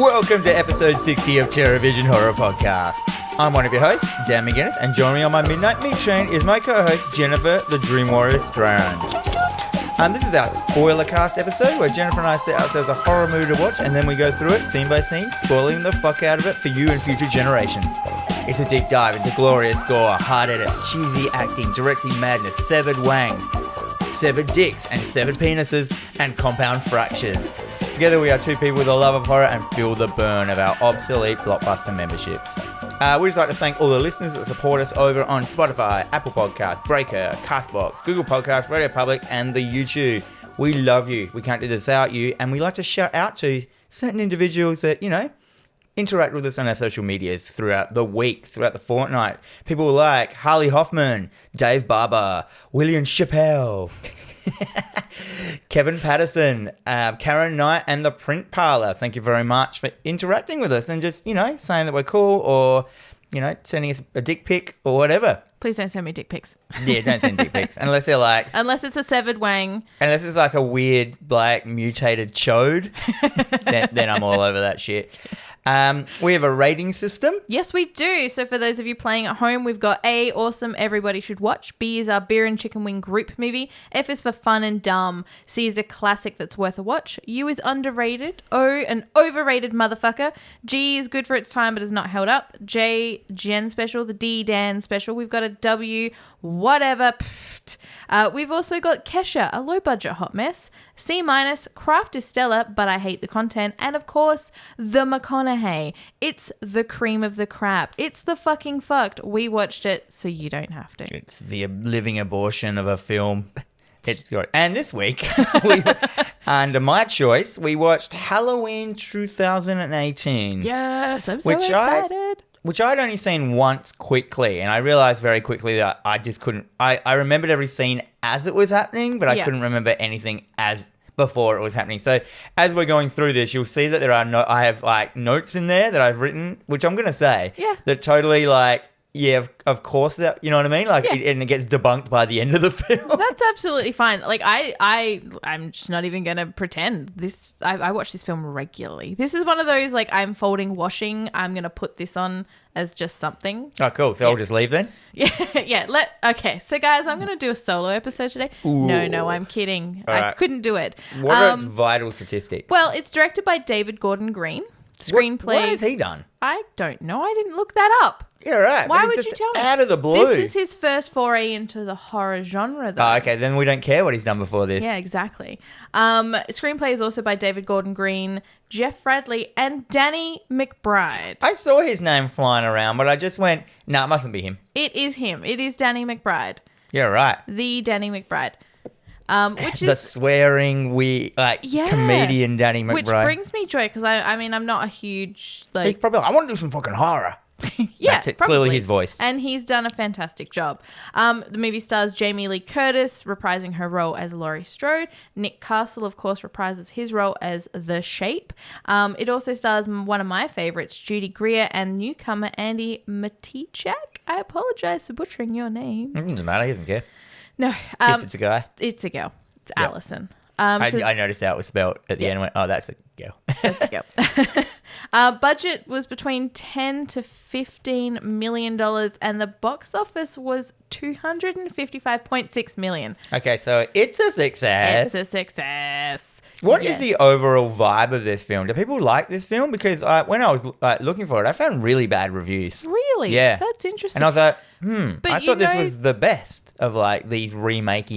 Welcome to episode 60 of TerrorVision Horror Podcast. I'm one of your hosts, Dan McGinnis, and joining me on my Midnight Meat Train is my co-host, Jennifer the Dream Warrior Strand. This is our SPOILERCAST episode where Jennifer and I set ourselves a horror movie to watch and then we go through it scene by scene, spoiling the fuck out of it for you and future generations. It's a deep dive into glorious gore, hard edits, cheesy acting, directing madness, severed wangs, severed dicks and severed penises, and compound fractures. Together we are two people with a love of horror and feel the burn of our obsolete Blockbuster memberships. We'd just like to thank all the listeners that support us over on Spotify, Apple Podcasts, Breaker, Castbox, Google Podcasts, Radio Public, and the YouTube. We love you. We can't do this without you. And we like to shout out to certain individuals that, interact with us on our social medias throughout the weeks, throughout the fortnight. People like Harley Hoffman, Dave Barber, William Chappelle, Kevin Patterson, Karen Knight, and the Print Parlor. Thank you very much for interacting with us and just, saying that we're cool or, sending us a dick pic or whatever. Please don't send me dick pics. Yeah, don't send dick pics. Unless they're like... Unless it's a severed wang. Unless it's like a weird, mutated chode. then I'm all over that shit. We have a rating system. Yes, we do. So for those of you playing at home, we've got A, awesome, everybody should watch. B is our beer and chicken wing group movie. F is for fun and dumb. C is a classic that's worth a watch. U is underrated. O, an overrated motherfucker. G is good for its time but is not held up. J, Jen special. The D, Dan special. We've got a W, whatever. We've also got Kesha, a low budget hot mess. C minus, Craft is stellar, but I hate the content. And of course, the McConaughey. It's the cream of the crap. It's the fucking fucked. We watched it, so you don't have to. It's the living abortion of a film. It's good. And this week, under my choice, we watched Halloween 2018. Yes, I'm so excited. Which I'd only seen once quickly, and I realised very quickly that I just couldn't... I remembered every scene as it was happening, but I couldn't remember anything as before it was happening. So as we're going through this, you'll see that there are I have notes in there that I've written, which I'm going to say, that totally of course that, you know what I mean? And it gets debunked by the end of the film. That's absolutely fine. I'm just not even going to pretend this. I watch this film regularly. This is one of those, I'm folding washing. I'm going to put this on as just something. Oh, cool. So I'll just leave then? Yeah. Okay. So guys, I'm going to do a solo episode today. Ooh. No, I'm kidding. All right. I couldn't do it. What are its vital statistics? Well, it's directed by David Gordon Green. Screenplay. What has he done? I don't know. I didn't look that up. Yeah, right. Why would you tell me? Out of the blue. This is his first foray into the horror genre, though. Oh, okay. Then we don't care what he's done before this. Yeah, exactly. Screenplay is also by David Gordon Green, Jeff Bradley, and Danny Mcbride. I saw his name flying around, but I just went, it mustn't be him. It is him. It is Danny Mcbride. Yeah, right. The Danny McBride. Which is the swearing comedian Danny McBride. Which brings me joy because I'm not a huge he's probably I want to do some fucking horror. Yeah, that's it. Clearly his voice, and he's done a fantastic job. The movie stars Jamie Lee Curtis reprising her role as Laurie Strode. Nick Castle, of course, reprises his role as The Shape. It also stars one of my favorites, Judy Greer, and newcomer Andy Matichak. I apologize for butchering your name. It doesn't matter. He doesn't care. No, if it's a guy, it's a girl. It's Allison. I noticed how it was spelled at the end. And went, oh, that's a girl. That's a girl. Budget was between $10 to $15 million, and the box office was $255.6 million. Okay, so it's a success. It's a success. What is the overall vibe of this film? Do people like this film? Because when I was looking for it, I found really bad reviews. Really? Yeah. That's interesting. And I was like, I thought this was the best of these remakes.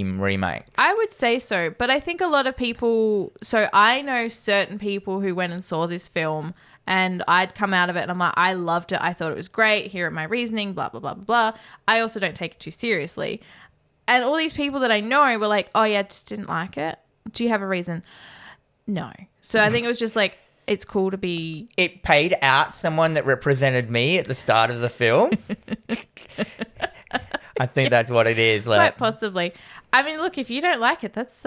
I would say so, but I think a lot of people... So I know certain people who went and saw this film and I'd come out of it and I'm like, I loved it. I thought it was great. Here are my reasoning, blah, blah, blah, blah, blah. I also don't take it too seriously. And all these people that I know were like, oh yeah, I just didn't like it. Do you have a reason? No. So I think it was just it's cool to be... It paid out someone that represented me at the start of the film. I think that's what it is. Quite possibly. I mean, look, if you don't like it, that's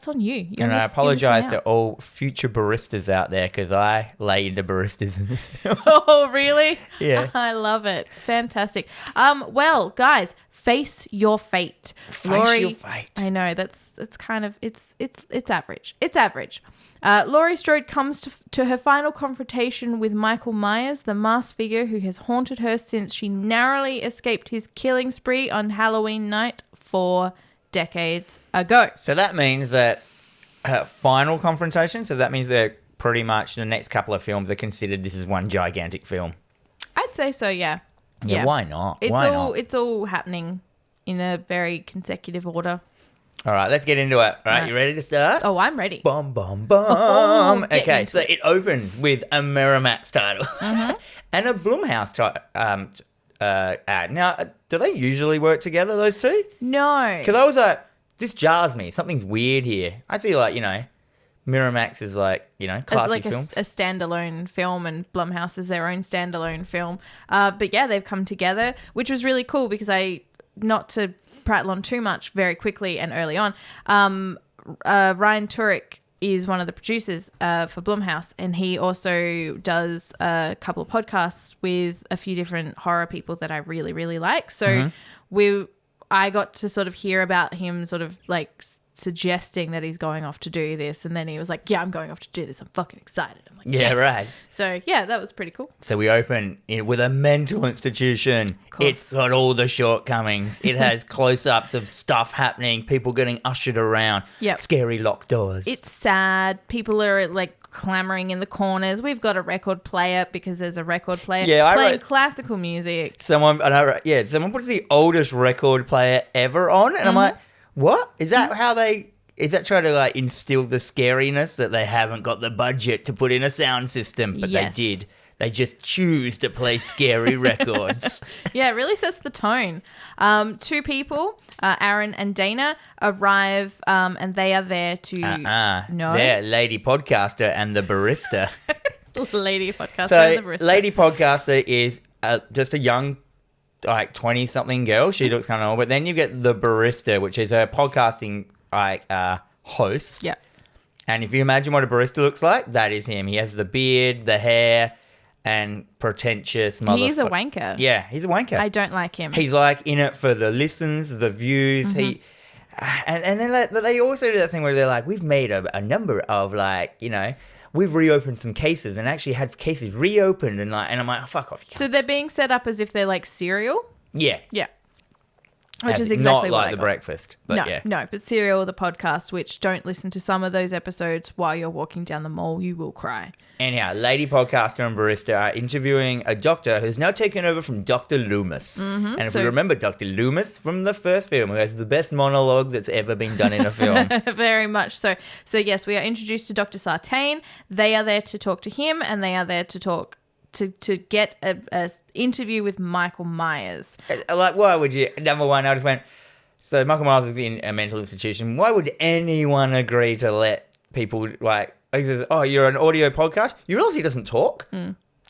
on you. And I apologise to all future baristas out there because I laid the baristas in this film. Oh, really? Yeah. I love it. Fantastic. Well, guys, Face Your Fate. Face Your Fate. I know it's kind of it's average. It's average. Laurie Strode comes to her final confrontation with Michael Myers, the masked figure who has haunted her since she narrowly escaped his killing spree on Halloween night 4 decades ago. So that means that final confrontation. So that means that pretty much the next couple of films are considered this is one gigantic film. I'd say so. Yeah. Yeah. Why not? It's all happening in a very consecutive order. All right, let's get into it. All right, you ready to start? Oh, I'm ready. Bum, bum, bum. Okay, so it opens with a Miramax title and a Blumhouse ad. Now, do they usually work together, those two? No. Because I was like, this jars me. Something's weird here. I see, like, Miramax is like, classy like films. a standalone film, and Blumhouse is their own standalone film. But yeah, they've come together, which was really cool because not to prattle on too much very quickly and early on, Ryan Turek is one of the producers for Blumhouse, and he also does a couple of podcasts with a few different horror people that I really, really like. So I got to sort of hear about him sort of like suggesting that he's going off to do this, and then he was like, yeah, I'm going off to do this, I'm fucking excited. I'm like, yeah, yes. right. So yeah, that was pretty cool. So we open with a mental institution. It's got all the shortcomings. It has close-ups of stuff happening, people getting ushered around, scary locked doors. It's sad. People are like clamoring in the corners. We've got a record player because there's a record player playing classical music. Someone puts the oldest record player ever on, and I'm like, what? Is that how is that trying to like instill the scariness that they haven't got the budget to put in a sound system, but they did. They just choose to play scary records. Yeah, it really sets the tone. 2 people, Aaron and Dana, arrive and they are there to... No. They're Lady Podcaster and the Barista. Lady Podcaster and the Barista. Lady Podcaster is just a young... like 20-something girl. She looks kind of old. But then you get the Barista, which is her podcasting host. Yeah. And if you imagine what a barista looks like, that is him. He has the beard, the hair, and pretentious motherfucker. He's a wanker. Yeah, he's a wanker. I don't like him. He's like in it for the listens, the views. And then they also do that thing where they're like, we've made a number of we've reopened some cases and actually had cases reopened and I'm like, oh, fuck off. So they're being set up as if they're like cereal? Yeah. Yeah. Which is exactly not what like I The got. Breakfast. But No, but Serial, the podcast, which don't listen to some of those episodes while you're walking down the mall, you will cry. Anyhow, Lady Podcaster and Barista are interviewing a doctor who's now taken over from Dr. Loomis. And if we remember Dr. Loomis from the first film, who has the best monologue that's ever been done in a film. Very much so. So yes, we are introduced to Dr. Sartain. They are there to talk to him, and they are there to talk to get a interview with Michael Myers. Like, why would you... Number one, I just went... So Michael Myers is in a mental institution. Why would anyone agree to let people, like... He says, oh, you're an audio podcast? You realize he doesn't talk?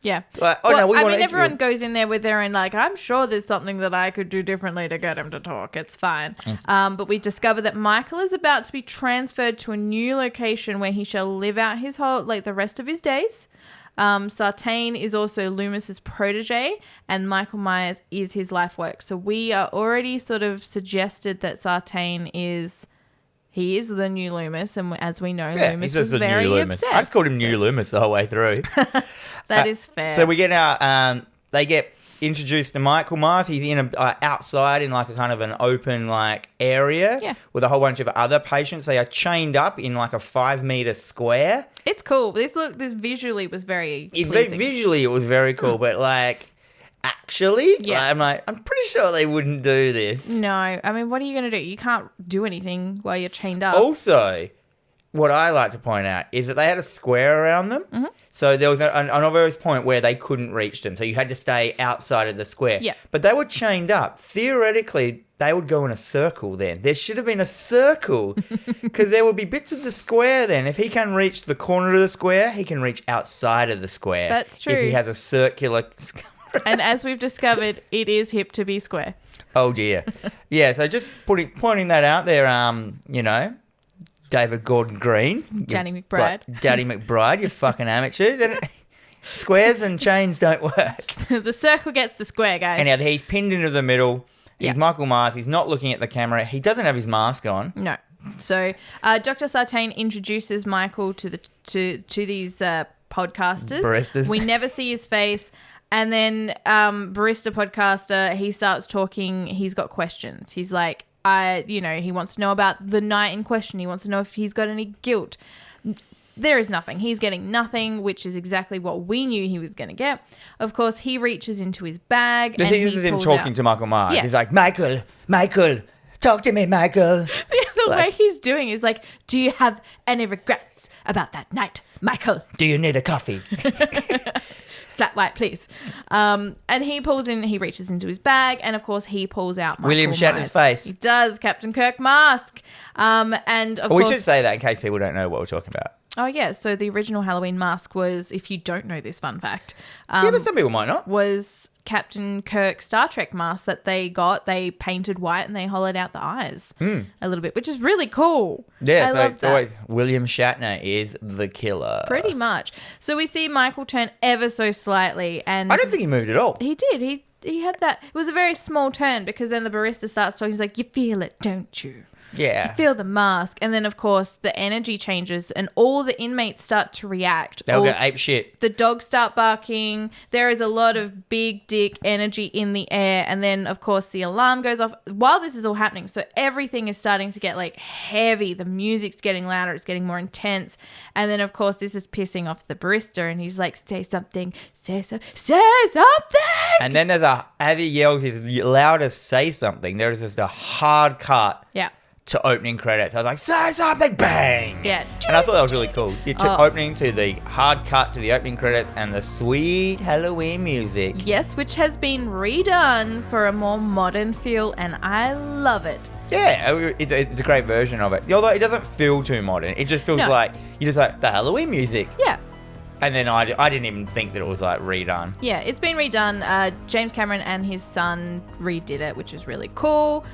Yeah. Like, everyone goes in there with their own, like, I'm sure there's something that I could do differently to get him to talk. It's fine. Yes. But we discover that Michael is about to be transferred to a new location where he shall live out his the rest of his days. Sartain is also Loomis's protege, and Michael Myers is his life work. So we are already sort of suggested that Sartain is the new Loomis, and as we know, Loomis was very obsessed. I just called him New Loomis the whole way through. That is fair. So we get our they get introduced to Michael Myers. He's in outside in like a kind of an open area with a whole bunch of other patients. They are chained up in like a 5-meter square. It's cool. This visually was very pleasing. Visually, it was very cool, but actually, I'm pretty sure they wouldn't do this. No, I mean, what are you going to do? You can't do anything while you're chained up. Also, what I like to point out is that they had a square around them. Mm-hmm. So there was an obvious point where they couldn't reach them. So you had to stay outside of the square. Yeah. But they were chained up. Theoretically, they would go in a circle then. There should have been a circle because there would be bits of the square then. If he can reach the corner of the square, he can reach outside of the square. That's true. If he has a circular... And as we've discovered, it is hip to be square. Oh, dear. Yeah, so just pointing that out there, David Gordon Green. Danny McBride. Daddy McBride, you fucking amateurs. Squares and chains don't work. The circle gets the square, guys. Anyhow, he's pinned into the middle. He's Michael Myers. He's not looking at the camera. He doesn't have his mask on. No. So Dr. Sartain introduces Michael to these podcasters. Baristas. We never see his face. And then barista podcaster, he starts talking. He's got questions. He's like, he wants to know about the night in question. He wants to know if he's got any guilt. There is nothing. He's getting nothing, which is exactly what we knew he was going to get. Of course, he reaches into his bag. This is him talking to Michael Myers. Yes. He's like, Michael, talk to me, Michael. The way he's doing is like, do you have any regrets about that night, Michael? Do you need a coffee? Flat white, please. And he reaches into his bag, and of course he pulls out Michael William Shatner's Myers. face. He does, Captain Kirk mask. And of course... We should say that in case people don't know what we're talking about. Oh, yeah. So the original Halloween mask was, if you don't know this fun fact... yeah, but some people might not. Was Captain Kirk Star Trek mask that they painted white and they hollowed out the eyes a little bit, which is really cool. Yeah, I so love it's that. always William Shatner is the killer. Pretty much. So we see Michael turn ever so slightly, and I don't think he moved at all. he did. He had that. It was a very small turn because then the barista starts talking. He's like, "You feel it, don't you? Yeah. You feel the mask." And then, of course, the energy changes and all the inmates start to react. They'll go ape shit. The dogs start barking. There is a lot of big dick energy in the air. And then, of course, the alarm goes off while this is all happening. So everything is starting to get like heavy. The music's getting louder. It's getting more intense. And then, of course, this is pissing off the barista. And he's like, say something. Say something. And then as he yells his loudest say something, there is just a hard cut. Yeah. To opening credits. I was like, say something, bang! Yeah. And I thought that was really cool. You took opening to the hard cut to the opening credits and the sweet Halloween music. Yes, which has been redone for a more modern feel, and I love it. Yeah, it's a great version of it. Although it doesn't feel too modern. It just feels like, you just like, the Halloween music. Yeah. And then I didn't even think that it was like redone. Yeah, it's been redone. James Cameron and his son redid it, which is really cool.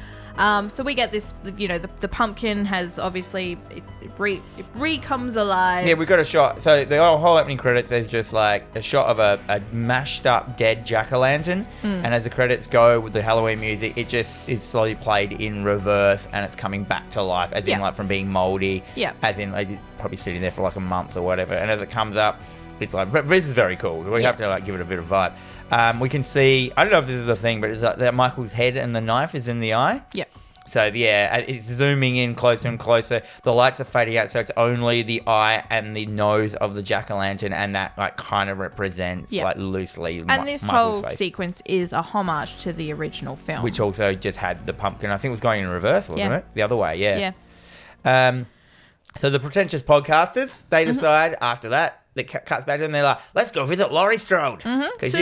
So we get this, the pumpkin has obviously, it comes alive. Yeah, we got a shot. So the whole opening credits is just like a shot of a mashed up dead jack-o'-lantern. And as the credits go with the Halloween music, it just is slowly played in reverse and it's coming back to life, as in like from being moldy. Yeah. As in like probably sitting there for like a month or whatever. And as it comes up, it's like, this is very cool. We have to like give it a bit of vibe. We can see, I don't know if this is a thing, but it's like that Michael's head and the knife is in the eye. Yeah. So, yeah, it's zooming in closer and closer. The lights are fading out, so it's only the eye and the nose of the jack-o'-lantern, and that, like, kind of represents, like, loosely And this Michael's whole face. sequence is a homage to the original film. Which also just had the pumpkin. I think it was going in reverse, wasn't it? The other way, yeah. Yeah. So the pretentious podcasters, they decide after that, it cuts back to them, they're like, let's go visit Laurie Strode. Because,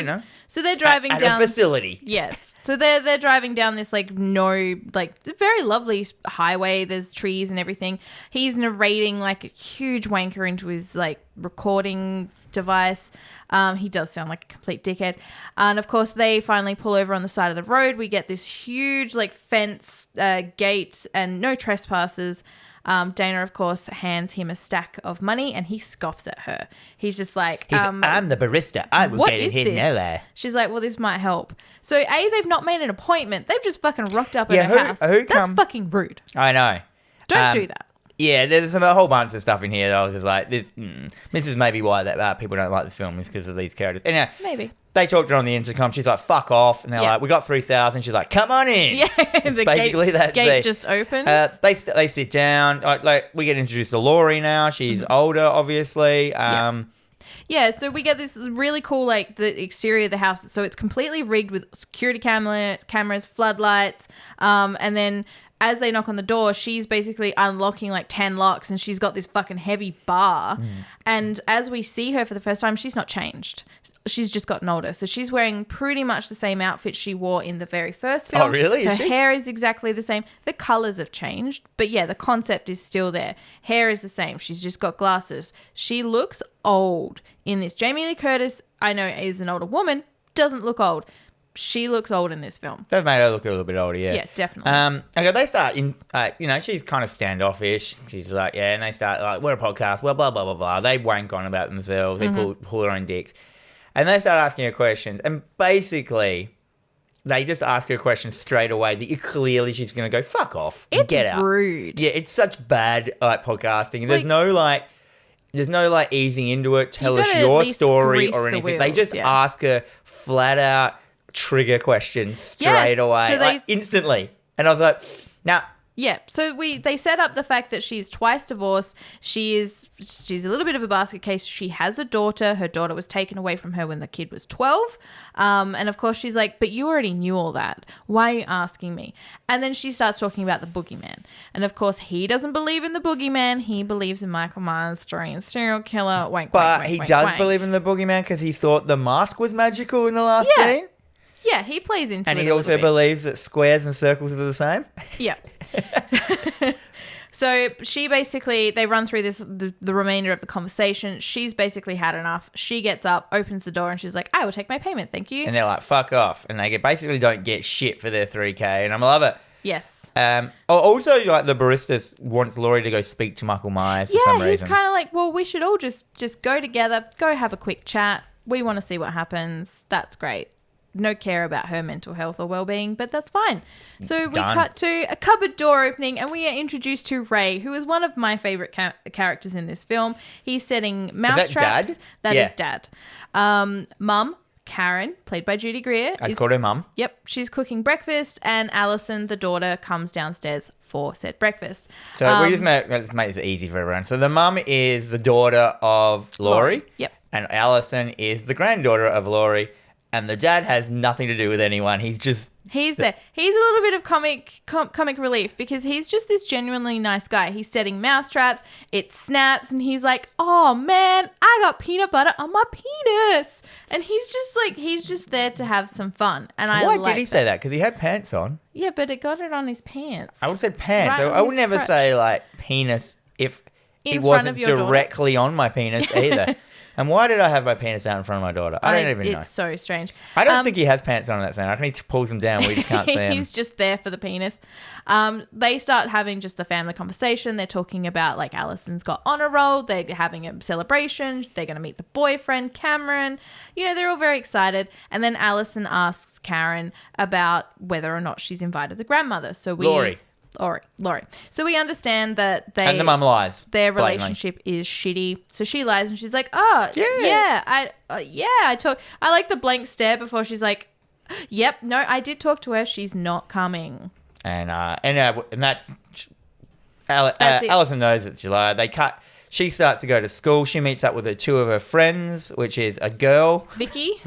So they're driving at down... a facility. Yes. So they're driving down this, very lovely highway. There's trees and everything. He's narrating like a huge wanker into his, recording device. He does sound like a complete dickhead. And, of course, they finally pull over on the side of the road. We get this huge, fence, gate, and no trespassers. Dana, of course, hands him a stack of money and he scoffs at her. He's just like... I'm the barista. I will get it here now. She's like, well, this might help. So, A, they've not made an appointment. They've just fucking rocked up at her house. That's fucking rude. I know. Don't do that. Yeah, there's a whole bunch of stuff in here that I was just like, this is maybe why that people don't like the film, is because of these characters. Anyway, maybe. They talked to her on the intercom. She's like, fuck off. And they're like, we got 3,000. She's like, come on in. Yeah, the basically gate just opens. They sit down. We get introduced to Laurie now. She's older, obviously. Yeah, so we get this really cool, the exterior of the house. So it's completely rigged with security cameras, floodlights, and then as they knock on the door, she's basically unlocking 10 locks and she's got this fucking heavy bar. And as we see her for the first time, she's not changed. She's just gotten older. So she's wearing pretty much the same outfit she wore in the very first film. Oh, really? Her hair is exactly the same. The colours have changed. But yeah, the concept is still there. Hair is the same. She's just got glasses. She looks old in this. Jamie Lee Curtis, I know, is an older woman, doesn't look old. She looks old in this film. They've made her look a little bit older, yeah. Yeah, definitely. Okay, they start in, she's kind of standoffish. She's like, and they start we're a podcast, well, blah, blah, blah, blah. They wank on about themselves. They pull their own dicks. And they start asking her questions. And basically, they just ask her a question straight away that clearly she's going to go, fuck off, It's get out. rude. Yeah, it's such bad podcasting. There's no easing into it. Tell us gotta your at least story grease or the anything. They wheels, just yeah. ask her flat out trigger questions straight away, so like instantly. And I was like, nah. Yeah, so they set up the fact that she's twice divorced. She's a little bit of a basket case. She has a daughter. Her daughter was taken away from her when the kid was 12. And of course she's like, but you already knew all that. Why are you asking me? And then she starts talking about the boogeyman. And of course he doesn't believe in the boogeyman. He believes in Michael Myers, story and serial killer. But he does believe in the boogeyman because he thought the mask was magical in the last scene. Yeah, he plays into it. And he a also little bit. believes that squares and circles are the same. Yeah. So she basically, they run through the remainder of the conversation. She's basically had enough. She gets up, opens the door, and she's like, I will take my payment, thank you. And they're like, fuck off. And they basically don't get shit for their $3K. And I love it. Yes. Also, like the barista wants Laurie to go speak to Michael Myers for some Yeah, he's reason. kind of like, well, we should all just go together, go have a quick chat. We want to see what happens. That's great. No care about her mental health or well-being, but that's fine. So we Done. cut to a cupboard door opening and we are introduced to Ray, who is one of my favorite characters in this film. He's setting mouse traps. Dad? That Yeah. is Dad. Mum, Karen, played by Judy Greer. I called her mum. Yep, she's cooking breakfast, and Alison, the daughter, comes downstairs for said breakfast. So we just let's make this easy for everyone. So the mum is the daughter of Laurie. Yep. And Alison is the granddaughter of Laurie. And the dad has nothing to do with anyone. He's just... He's there. He's a little bit of comic relief because he's just this genuinely nice guy. He's setting mouse traps. It snaps, and he's like, "Oh man, I got peanut butter on my penis," and he's just there to have some fun. And Why did he say that? Because he had pants on. Yeah, but it got it on his pants. I would say pants. Right I on would his never crotch. say like penis if In it front wasn't of your daughter? directly on my penis either. And why did I have my penis out in front of my daughter? I don't even know. It's so strange. I don't think he has pants on in that scene. I think he pulls them down. We just can't see him. He's just there for the penis. They start having just a family conversation. They're talking about like Alison's got honor roll. They're having a celebration. They're going to meet the boyfriend, Cameron. You know, they're all very excited. And then Alison asks Karen about whether or not she's invited the grandmother. So Laurie. So we understand that And the mum lies. their blatantly. relationship is shitty. So she lies and she's like, "Oh, yeah, I like the blank stare before she's like, "Yep, no, I did talk to her. She's not coming." And that's it. Alison knows that she lied. They cut. She starts to go to school. She meets up with two of her friends, which is a girl Vicky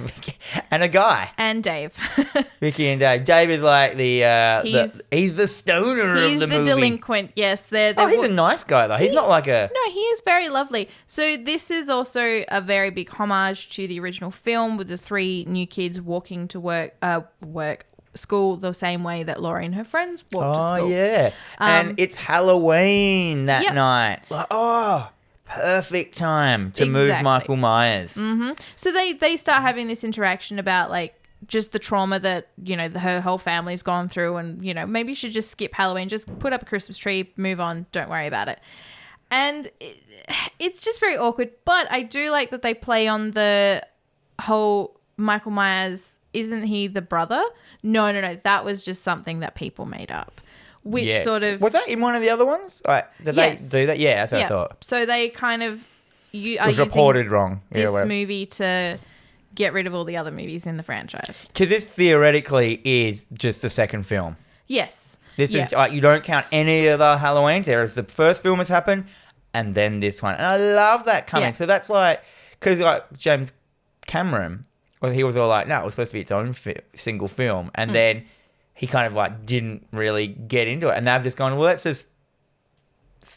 and a guy. and Dave. Vicky and Dave. Dave is like he's the stoner He's of the the movie. delinquent. Yes, He's a nice guy though. He's not like a. No, he is very lovely. So this is also a very big homage to the original film with the three new kids walking to school the same way that Laurie and her friends walked to school. Oh yeah, and it's Halloween that Yep. night. Like perfect time to move Exactly. Michael Myers. So they start having this interaction about like just the trauma that, you know, her whole family's gone through, and, you know, maybe you should just skip Halloween, just put up a Christmas tree, move on, don't worry about it. And it's just very awkward, but I do like that they play on the whole Michael Myers, isn't he the brother? No, that was just something that people made up. Which sort of... Was that in one of the other ones? Did Yes. they do that? Yeah, that's what I thought. So they kind of... It was reported wrong. This movie to get rid of all the other movies in the franchise. Because this theoretically is just the second film. Yes. This is you don't count any of the Halloweens. There is the first film has happened, and then this one. And I love that coming. Yeah. So that's like... Because James Cameron, he was all like, no, it was supposed to be its own single film. And then... he kind of like didn't really get into it. And they've just gone, well, let's just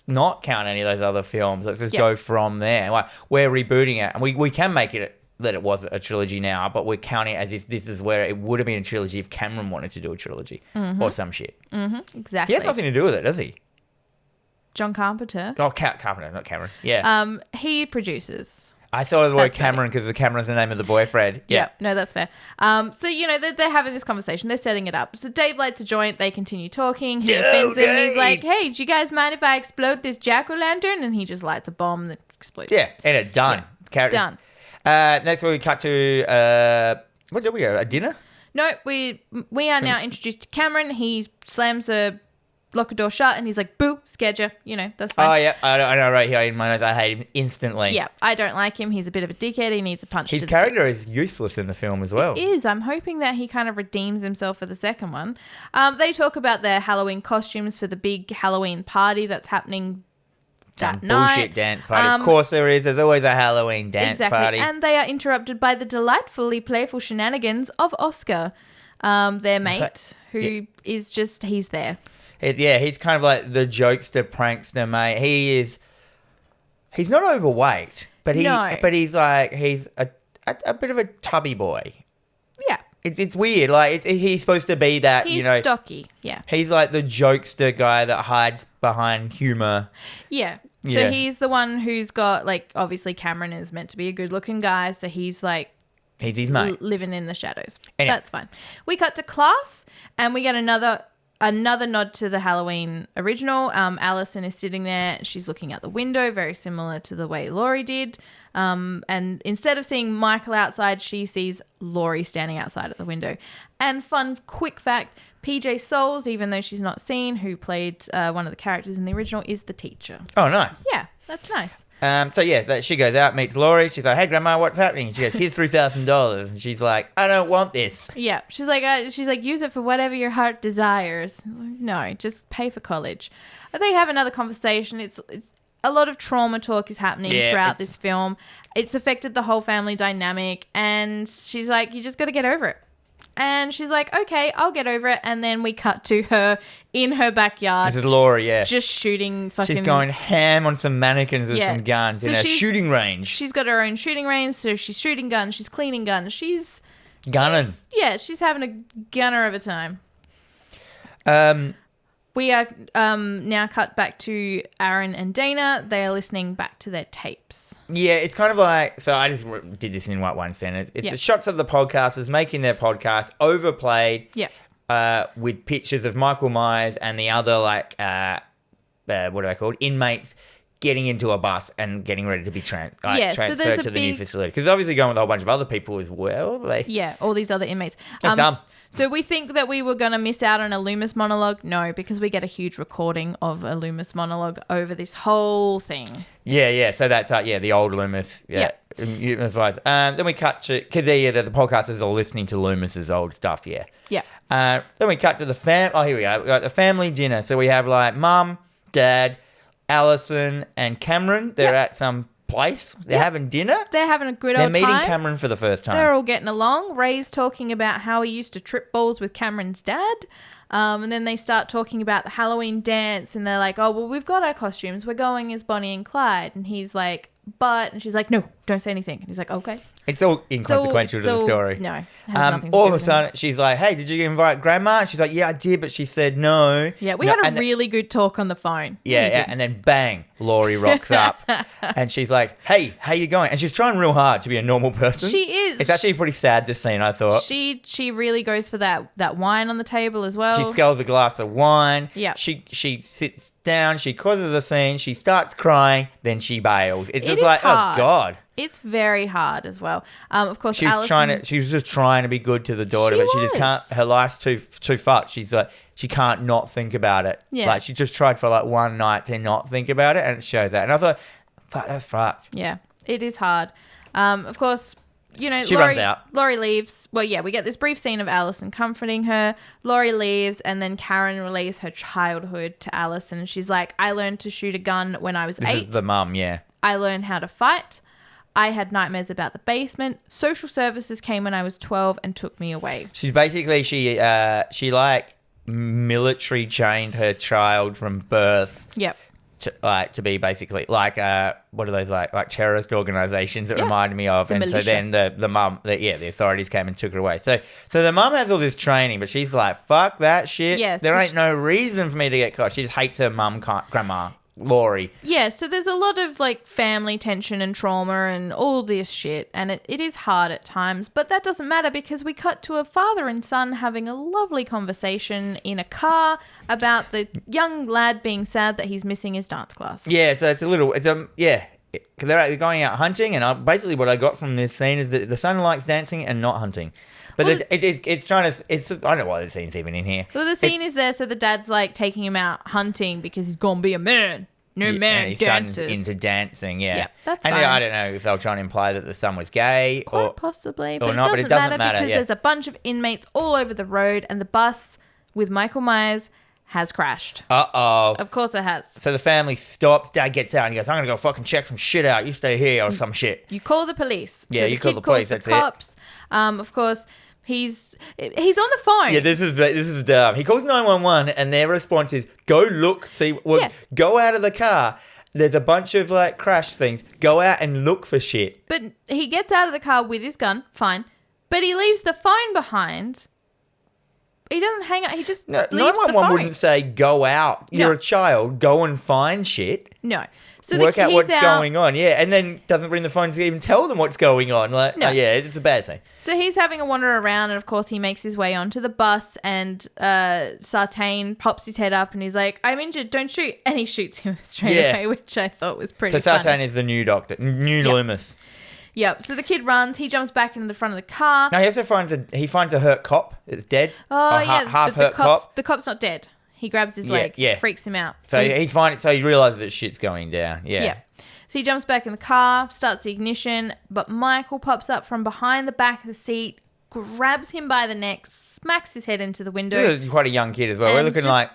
not count any of those other films. Let's just go from there. Like, we're rebooting it. And we can make it that it was a trilogy now, but we're counting it as if this is where it would have been a trilogy if Cameron wanted to do a trilogy or some shit. Exactly. He has nothing to do with it, does he? John Carpenter. Oh, Carpenter, not Cameron. Yeah. He produces. I saw the word That's Cameron because the Cameron's the name of the boyfriend. Yeah. No, that's fair. So, you know, they're having this conversation. They're setting it up. So Dave lights a joint. They continue talking. He offends him. He's like, hey, do you guys mind if I explode this jack-o'-lantern? And he just lights a bomb that explodes. Yeah, and it's done. Yeah. Done. Next we cut to, what did we go? A dinner? No, we are now introduced to Cameron. He slams the locker door shut and he's like, boo, scared you. You know, that's fine. Oh, yeah. I know right here in my notes. I hate him instantly. Yeah, I don't like him. He's a bit of a dickhead. He needs a punch. His character is useless in the film as well. It is. I'm hoping that he kind of redeems himself for the second one. They talk about their Halloween costumes for the big Halloween party that's happening that night. Bullshit dance party. Of course there is. There's always a Halloween dance party. And they are interrupted by the delightfully playful shenanigans of Oscar, their mate, who is just, he's there. He's kind of like the jokester, prankster, mate. He's not overweight, but he's a bit of a tubby boy. Yeah. It's weird. Like he's supposed to be that, he's stocky. Yeah. He's like the jokester guy that hides behind humor. Yeah. So he's the one who's got, like, obviously Cameron is meant to be a good-looking guy, so he's like, he's his mate, living in the shadows. Anyway. That's fine. We cut to class, and we get another nod to the Halloween original. Allison is sitting there. She's looking out the window, very similar to the way Laurie did. And instead of seeing Michael outside, she sees Laurie standing outside at the window. And fun quick fact, PJ Souls, even though she's not seen, who played one of the characters in the original, is the teacher. Oh, nice. Yeah, that's nice. She goes out, meets Laurie. She's like, "Hey, Grandma, what's happening?" She goes, "Here's $3,000." And she's like, "I don't want this." Yeah, she's like, use it for whatever your heart desires. No, just pay for college. They have another conversation. It's a lot of trauma talk is happening throughout this film. It's affected the whole family dynamic, and she's like, "You just got to get over it." And she's like, "Okay, I'll get over it." And then we cut to her in her backyard. This is Laurie, just shooting fucking... She's going ham on some mannequins with some guns in a shooting range. She's got her own shooting range, so she's shooting guns, she's cleaning guns, she's... Gunning. She's having a gunner of a time. We are now cut back to Aaron and Dana. They are listening back to their tapes. Yeah, it's kind of like... So I just did this in one sentence. It's the shots of the podcasters making their podcast overplayed with pictures of Michael Myers and the other, like, what are they called? Inmates getting into a bus and getting ready to be transferred to the new facility. Because obviously going with a whole bunch of other people as well. All these other inmates. That's dumb. So we think that we were going to miss out on a Loomis monologue. No, because we get a huge recording of a Loomis monologue over this whole thing. Yeah. So that's the old Loomis. Yeah. Then we cut to... Because the podcasters are listening to Loomis's old stuff, yeah. Yeah. Then we cut to the here we go. We got the family dinner. So we have, like, Mum, Dad, Allison, and Cameron. They're at some place. They're having dinner. They're having a good old time. They're meeting Cameron for the first time. They're all getting along. Ray's talking about how he used to trip balls with Cameron's dad. And then they start talking about the Halloween dance. And they're like, "Oh, well, we've got our costumes. We're going as Bonnie and Clyde." And he's like, "But..." And she's like, "No, don't say anything." And he's like, "Okay." It's all inconsequential to the story. No. It has nothing to all do of a with sudden, she's like, "Hey, did you invite Grandma?" And she's like, "Yeah, I did, but she said no." Yeah, we had a really good talk on the phone. Yeah. And then bang, Laurie rocks up. And she's like, "Hey, how you going?" And she's trying real hard to be a normal person. She is. It's actually pretty sad, this scene, I thought. She really goes for that wine on the table as well. She sculls a glass of wine. Yeah. She sits down. She causes a scene. She starts crying. Then she bails. It's just like, hard. Oh, God. It's very hard as well. Of course, she was just trying to be good to the daughter, but she just can't. Her life's too fucked. She's like, she can't not think about it. Yeah. Like, she just tried for like one night to not think about it, and it shows that. And I thought, fuck, that's fucked. Yeah, it is hard. Of course, she runs out. Laurie leaves. Well, yeah, we get this brief scene of Allison comforting her. Laurie leaves, and then Karen relays her childhood to Allison. She's like, "I learned to shoot a gun when I was 8. This is the mum, yeah. I learned how to fight. I had nightmares about the basement. Social services came when I was 12 and took me away." She's basically, she like military trained her child from birth. Yep. To be basically like, what are those like terrorist organizations that reminded me of. And militia. So then the mum, the authorities came and took her away. So the mum has all this training, but she's like, fuck that shit. Yes. There ain't no reason for me to get caught. She just hates her mum, grandma. Laurie. Yeah, so there's a lot of like family tension and trauma and all this shit, and it is hard at times, but that doesn't matter because we cut to a father and son having a lovely conversation in a car about the young lad being sad that he's missing his dance class. Yeah, so it's they're going out hunting, and basically what I got from this scene is that the son likes dancing and not hunting. But Well, it's trying to. I don't know why the scene's even in here. Well, the scene is there, so the dad's like taking him out hunting because he's gonna be a man. No man and his dances. son's into dancing. Yeah, that's and fine. I don't know if they were trying to imply that the son was gay Quite possibly, but, not, it doesn't matter because there's a bunch of inmates all over the road, and the bus with Michael Myers has crashed. Uh-oh. Of course it has. So the family stops. Dad gets out and he goes, I'm going to go fucking check some shit out. You stay here or some shit. You call the police. Yeah, so you the call kid the police, calls that's the cops. Of course, he's on the phone. Yeah, this is dumb. He calls 911 and their response is, go look, go out of the car. There's a bunch of like crash things. Go out and look for shit. But he gets out of the car with his gun, fine. But he leaves the phone behind. He doesn't hang out. He just leaves the 911 phone. wouldn't say go out. You're a child. Go and find shit. No. So Work out what's going on. Yeah, and then doesn't bring the phone to even tell them what's going on. Like, No. yeah, it's a bad thing. So he's having a wander around, and of course he makes his way onto the bus, and Sartain pops his head up and he's like, I'm injured, don't shoot. And he shoots him straight away, which I thought was pretty So funny. Sartain is the new doctor, new Loomis. Yep. So the kid runs, he jumps back into the front of the car. Now he also finds a hurt cop. It's dead. Oh, yeah. Half but hurt cop. The cop's not dead. He grabs his leg, freaks him out. So he's fine. So he realizes that shit's going down. Yeah. So he jumps back in the car, starts the ignition, but Michael pops up from behind the back of the seat, grabs him by the neck, smacks his head into the window. This is quite a young kid as well. We're And looking just- like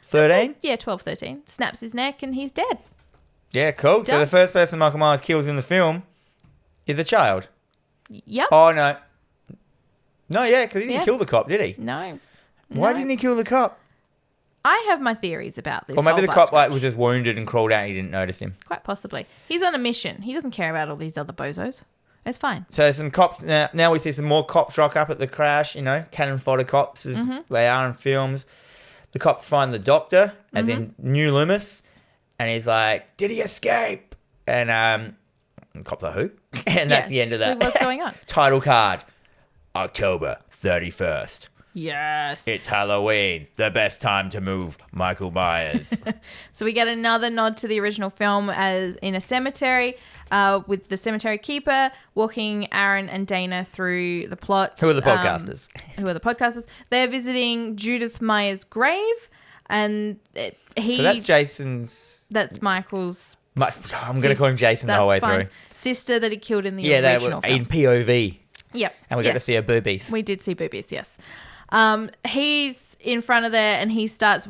13? Yeah, 12, 13. Snaps his neck and he's dead. Yeah, cool. So Done. the first person Michael Myers kills in the film is a child. Yep. Oh, no. No, yeah, because he didn't Yeah. kill the cop, did he? No. Why didn't he kill the cop? I have my theories about this. Or maybe whole the bus cop crash. was just wounded and crawled out and he didn't notice him. Quite possibly. He's on a mission. He doesn't care about all these other bozos. It's fine. So some cops, now we see some more cops rock up at the crash, cannon fodder cops as they are in films. The cops find the doctor, as in New Loomis, and he's like, did he escape? And the cops are who? And that's the end of that. So what's going on? Title card, October 31st. Yes. It's Halloween, the best time to move Michael Myers. So we get another nod to the original film as in a cemetery with the cemetery keeper walking Aaron and Dana through the plot. Who are the podcasters? They're visiting Judith Myers' grave, and So that's Jason's... That's Michael's... I'm going to call him Jason the whole way through. Sister that he killed in the they original were film. in POV. Yep. And we got to see her boobies. We did see boobies, yes. He's in front of there and he starts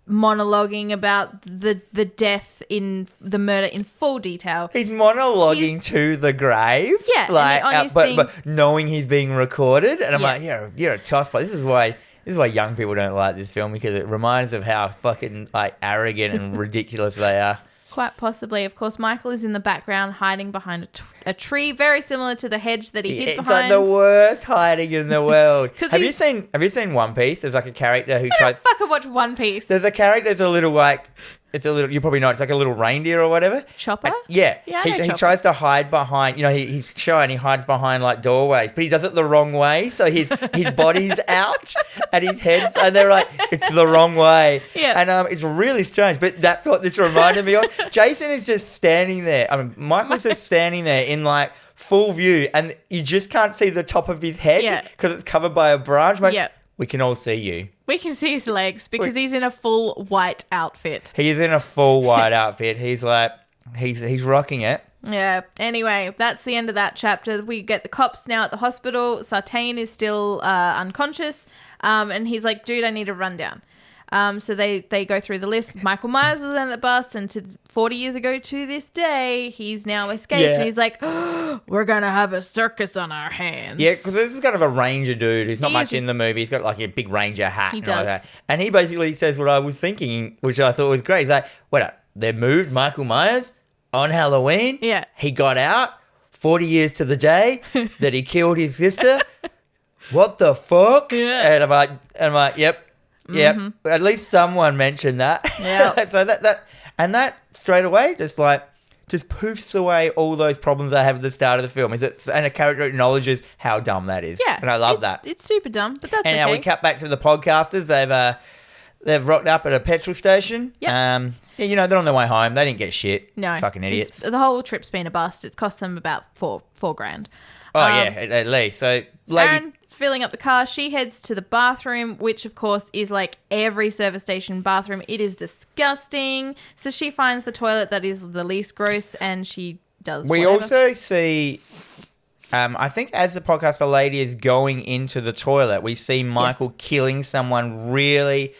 monologuing about the death in the murder in full detail. He's monologuing to the grave. Yeah, but knowing he's being recorded. And I'm like, you're a tosspot. This is why young people don't like this film, because it reminds of how fucking like arrogant and ridiculous they are. Quite possibly. Of course, Michael is in the background hiding behind a tree, very similar to the hedge that he hid It's behind. like the worst hiding in the world. Have you he's- seen One Piece? There's like a character who I tries... don't fucking watch One Piece. There's a character that's a little like... you probably know, it's like a little reindeer or whatever. Chopper? Yeah. Yeah, I know He Chopper. tries to hide behind, he's shy and he hides behind like doorways, but he does it the wrong way. So his body's out and his head's, and they're like, it's the wrong way. Yeah. And it's really strange, but that's what this reminded me of. Jason is just standing there. I mean, Michael's just standing there in like full view and you just can't see the top of his head because it's covered by a branch. Mate, Yeah. we can all see you. We can see his legs because he's in a full white outfit. He is in a full white outfit. He's like, he's rocking it. Yeah. Anyway, that's the end of that chapter. We get the cops now at the hospital. Sartain is still unconscious. And he's like, dude, I need a rundown. So they go through the list. Michael Myers was on the bus, and 40 years ago to this day, he's now escaped. Yeah. And he's like, we're going to have a circus on our hands. Yeah, because this is kind of a ranger dude who's not He much is. in the movie. He's got like a big ranger hat and all does. that. And he basically says what I was thinking, which I thought was great. He's like, they moved Michael Myers on Halloween. Yeah. He got out 40 years to the day that he killed his sister. What the fuck? Yeah. And I'm like, yep. Mm-hmm. At least someone mentioned that. Yeah. So that straight away just poofs away all those problems I have at the start of the film. And a character acknowledges how dumb that is. Yeah. And I love that. It's super dumb, but that's And now we cut back to the podcasters. They've rocked up at a petrol station. Yep. Yeah, you know, they're on their way home. They didn't get shit. No. Fucking idiots. The whole trip's been a bust. It's cost them about $4,000. Oh, yeah, at least. So, lady... Aaron's filling up the car. She heads to the bathroom, which, of course, is like every service station bathroom. It is disgusting. So she finds the toilet that is the least gross, and she does We whatever. also see... I think as the podcast, the lady is going into the toilet, we see Michael killing someone really...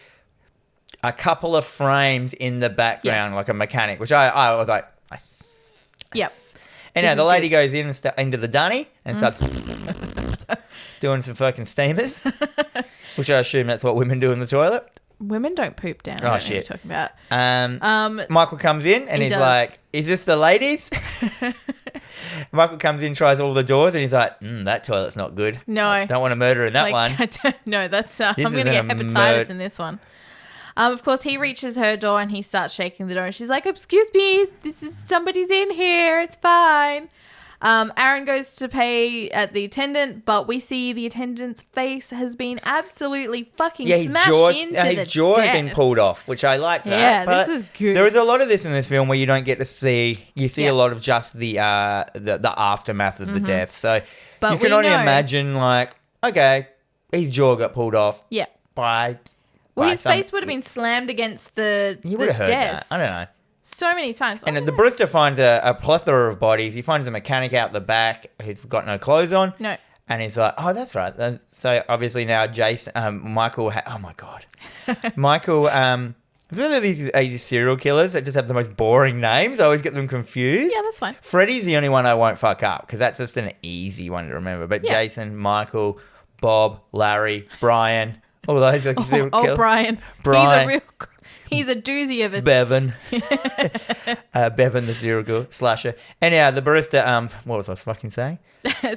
A couple of frames in the background, like a mechanic, which I was like... Yep. And now the lady goes in into the dunny and starts doing some fucking steamers, which I assume that's what women do in the toilet. Women don't poop down. Oh, I don't know shit. what you're talking about. Michael comes in and he's like, is this the ladies? Michael comes in, tries all the doors, and he's like, that toilet's not good. No. Don't want to murder in that one. I don't know. That's I'm This going to get isn't a hepatitis in this one. Of course, he reaches her door and he starts shaking the door. And she's like, excuse me, somebody's in here. It's fine. Aaron goes to pay at the attendant, but we see the attendant's face has been absolutely fucking smashed into the his jaw had been desk. pulled off, which I like that. Yeah, but this was good. There is a lot of this in this film where you don't get to see. You see a lot of just the aftermath of the death. So But you can we only know- imagine, like, okay, his jaw got pulled off Yeah. by... Well, by his face would have been slammed against the You would have heard desk that. I don't know. so many times. And the barista finds a plethora of bodies. He finds a mechanic out the back who's got no clothes on. No. And he's like, oh, that's right. So obviously now Michael, oh my God. Michael, these serial killers that just have the most boring names. I always get them confused. Yeah, that's fine. Freddy's the only one I won't fuck up because that's just an easy one to remember. But Yeah. Jason, Michael, Bob, Larry, Brian, all those like serial killers. Brian. Brian. He's a doozy of a... Bevan. Bevan, the serial killer slasher. Anyhow, the barista, what was I fucking saying?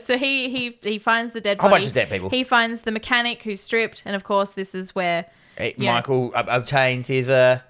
So he finds the dead A whole body. bunch of dead people. He finds the mechanic who's stripped, and of course this is where Michael obtains his And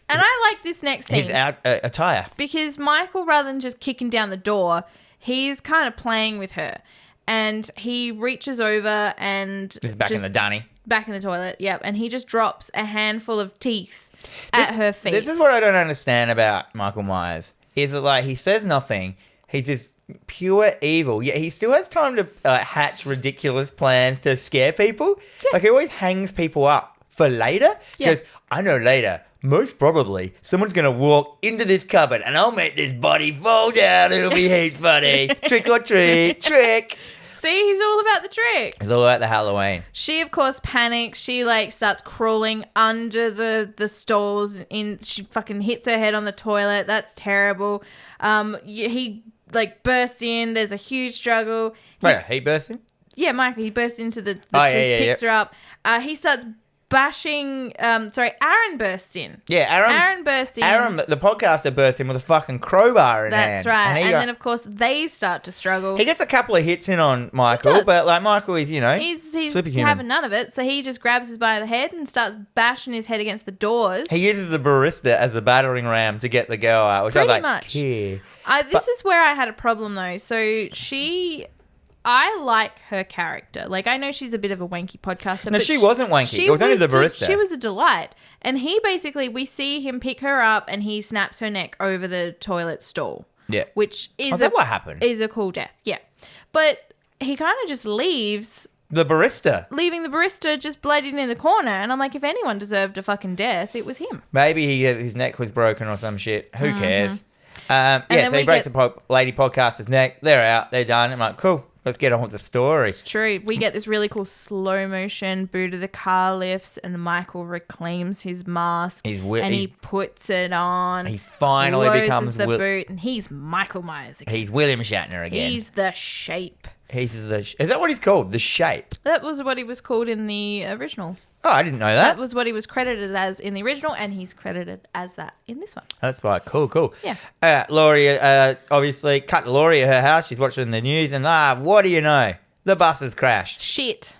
I like this next scene attire. because Michael, rather than just kicking down the door, he's kind of playing with her, and he reaches over and This is back in the dunny. back in the toilet. Yep, and he just drops a handful of teeth at her feet. This is what I don't understand about Michael Myers. Is that like he says nothing, he's just pure evil. Yet he still has time to hatch ridiculous plans to scare people. Yeah. Like he always hangs people up for later. Yeah. Because I know later, most probably, someone's going to walk into this cupboard and I'll make this body fall down. It'll be heaps funny. Trick or treat. Trick. See, he's all about the tricks. It's all about the Halloween. She, of course, panics. She, starts crawling under the stalls. She fucking hits her head on the toilet. That's terrible. He, bursts in. There's a huge struggle. Wait, he burst in? Yeah, Michael, he bursts into the picks her up. He starts bashing... Aaron bursts in. Yeah, Aaron bursts in. Aaron, the podcaster, bursts in with a fucking crowbar in hand. That's right. And, And then, of course, they start to struggle. he gets a couple of hits in on Michael, does. but Michael is, He's superhuman. having none of it, so he just grabs his by the head and starts bashing his head against the doors. He uses the barista as the battering ram to get the girl out, which I was Pretty like, much. yeah. This is where I had a problem, though. So I like her character. I know she's a bit of a wanky podcaster. No, but she wasn't wanky. It was only the barista. She was a delight. And he basically, we see him pick her up and he snaps her neck over the toilet stall. Yeah. Which is that what happened? Is a cool death. Yeah. But he kind of just leaves, The barista. leaving the barista just bloodied in the corner. And I'm like, if anyone deserved a fucking death, it was him. Maybe his neck was broken or some shit. Who cares? then So he we breaks get- the lady podcaster's neck. They're out. They're done. I'm like, cool. Let's get on with the story. It's true. We get this really cool slow motion boot of the car lifts, and Michael reclaims his mask he puts it on. He finally closes becomes the boot, and he's Michael Myers again. He's William Shatner again. He's the Shape. Is that what he's called? The Shape. That was what he was called in the original. Oh, I didn't know That that. was what he was credited as in the original, and he's credited as that in this one. That's right. Cool. Yeah. Laurie, obviously, cut to Laurie at her house. She's watching the news, and what do you know? The bus has crashed. Shit.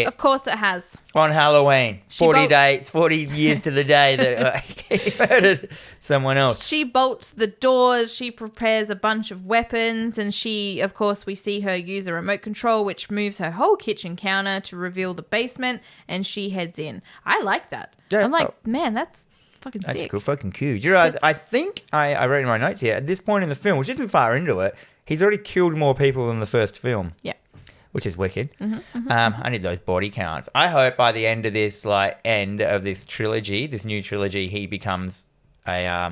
Of course it has. On Halloween. She 40 bolts- days, 40 years to the day that he murdered someone else. She bolts the doors, she prepares a bunch of weapons, and she, of course, we see her use a remote control, which moves her whole kitchen counter to reveal the basement, and she heads in. I like that. Yeah. I'm like, man, that's Fucking That's sick. cool. Fucking cute. Do you realize, That's- I think I wrote in my notes here, at this point in the film, which isn't far into it, he's already killed more people than the first film. Yeah. Which is wicked. I need those body counts. I hope by the end of this, end of this trilogy, this new trilogy, he becomes a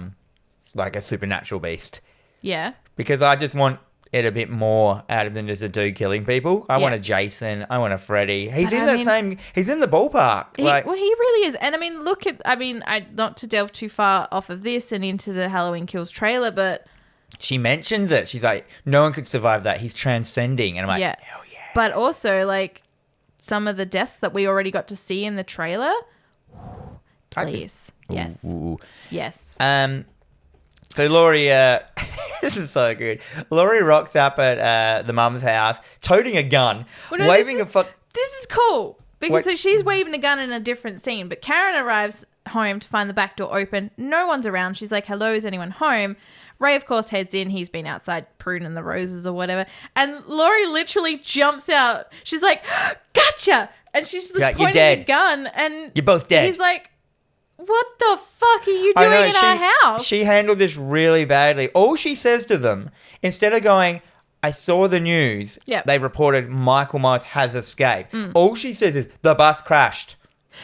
supernatural beast. Yeah. Because I just want it a bit more out of than just a dude killing people. I want a Jason. I want a Freddy. He's he's in the ballpark. He really is. And not to delve too far off of this and into the Halloween Kills trailer, but she mentions it. She's like, no one could survive that. He's transcending. And I'm like, hell yeah. But also, some of the deaths that we already got to see in the trailer. Please. Yes. Ooh. Yes. So Laurie, this is so good. Laurie rocks up at the mum's house, toting a gun, waving a fuck. This is cool because so she's waving a gun in a different scene, but Karen arrives home to find the back door open. No one's around. She's like, "Hello, is anyone home?" Ray, of course, heads in. He's been outside pruning the roses or whatever, and Laurie literally jumps out. She's like, "Gotcha!" And she's just pointing a gun, and you're both dead. He's like, what the fuck are you doing in our house? She handled this really badly. All she says to them, instead of going, I saw the news, they reported Michael Myers has escaped. All she says is, the bus crashed.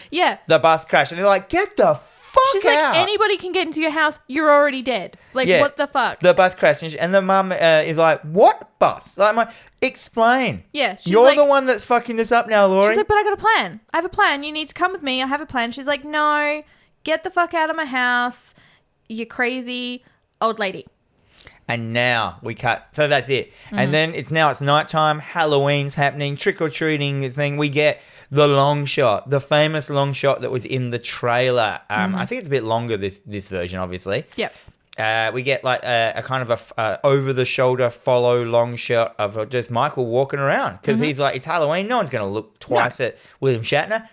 Yeah. The bus crashed. And they're like, get the fuck She's out. like, anybody can get into your house. You're already dead. What the fuck? The bus crashed. And the mum is like, what bus? Explain. Yeah. You're the one that's fucking this up now, Laurie. She's like, but I got a plan. I have a plan. You need to come with me. I have a plan. She's like, no. Get the fuck out of my house, you crazy old lady. And now we cut. So that's it. And then it's nighttime. Halloween's happening. Trick-or-treating thing. We get the long shot. The famous long shot that was in the trailer. I think it's a bit longer, this version, obviously. Yep. We get a kind of a over-the-shoulder follow long shot of just Michael walking around. Because he's like, it's Halloween. No one's going to look twice at William Shatner.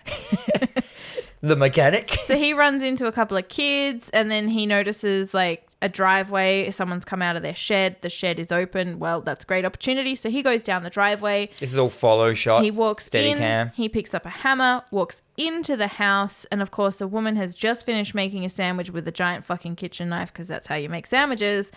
The mechanic. So he runs into a couple of kids and then he notices a driveway. Someone's come out of their shed. The shed is open. Well, that's a great opportunity. So he goes down the driveway. This is all follow shots. He walks in. Cam. He picks up a hammer, walks into the house. And of course, a woman has just finished making a sandwich with a giant fucking kitchen knife because that's how you make sandwiches.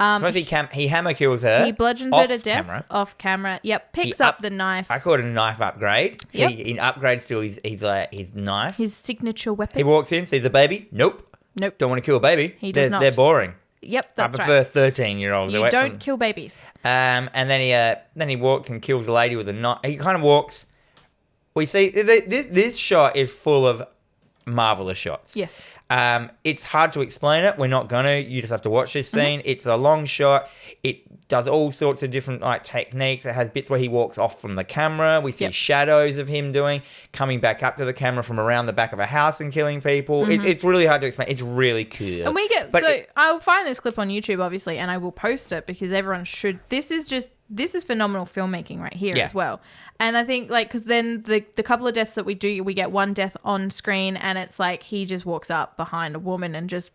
He hammer kills her. He bludgeons her to death off camera. Yep. Picks up the knife. I call it a knife upgrade. Yep. He upgrades to his knife. His signature weapon. He walks in, sees a baby. Nope. Don't want to kill a baby. He does not. They're boring. Yep, that's right. I prefer 13-year-olds. You don't kill babies. And then he walks and kills a lady with a knife. He kind of walks. We see this shot is full of marvelous shots. Yes. It's hard to explain it. We're not gonna. You just have to watch this scene. It's a long shot. It does all sorts of different techniques. It has bits where he walks off from the camera. We see shadows of him coming back up to the camera from around the back of a house and killing people. It's really hard to explain. It's really cool. And I'll find this clip on YouTube, obviously, and I will post it because everyone should. This is phenomenal filmmaking right here as well. And I think because then the couple of deaths that we get one death on screen and it's he just walks up behind a woman and just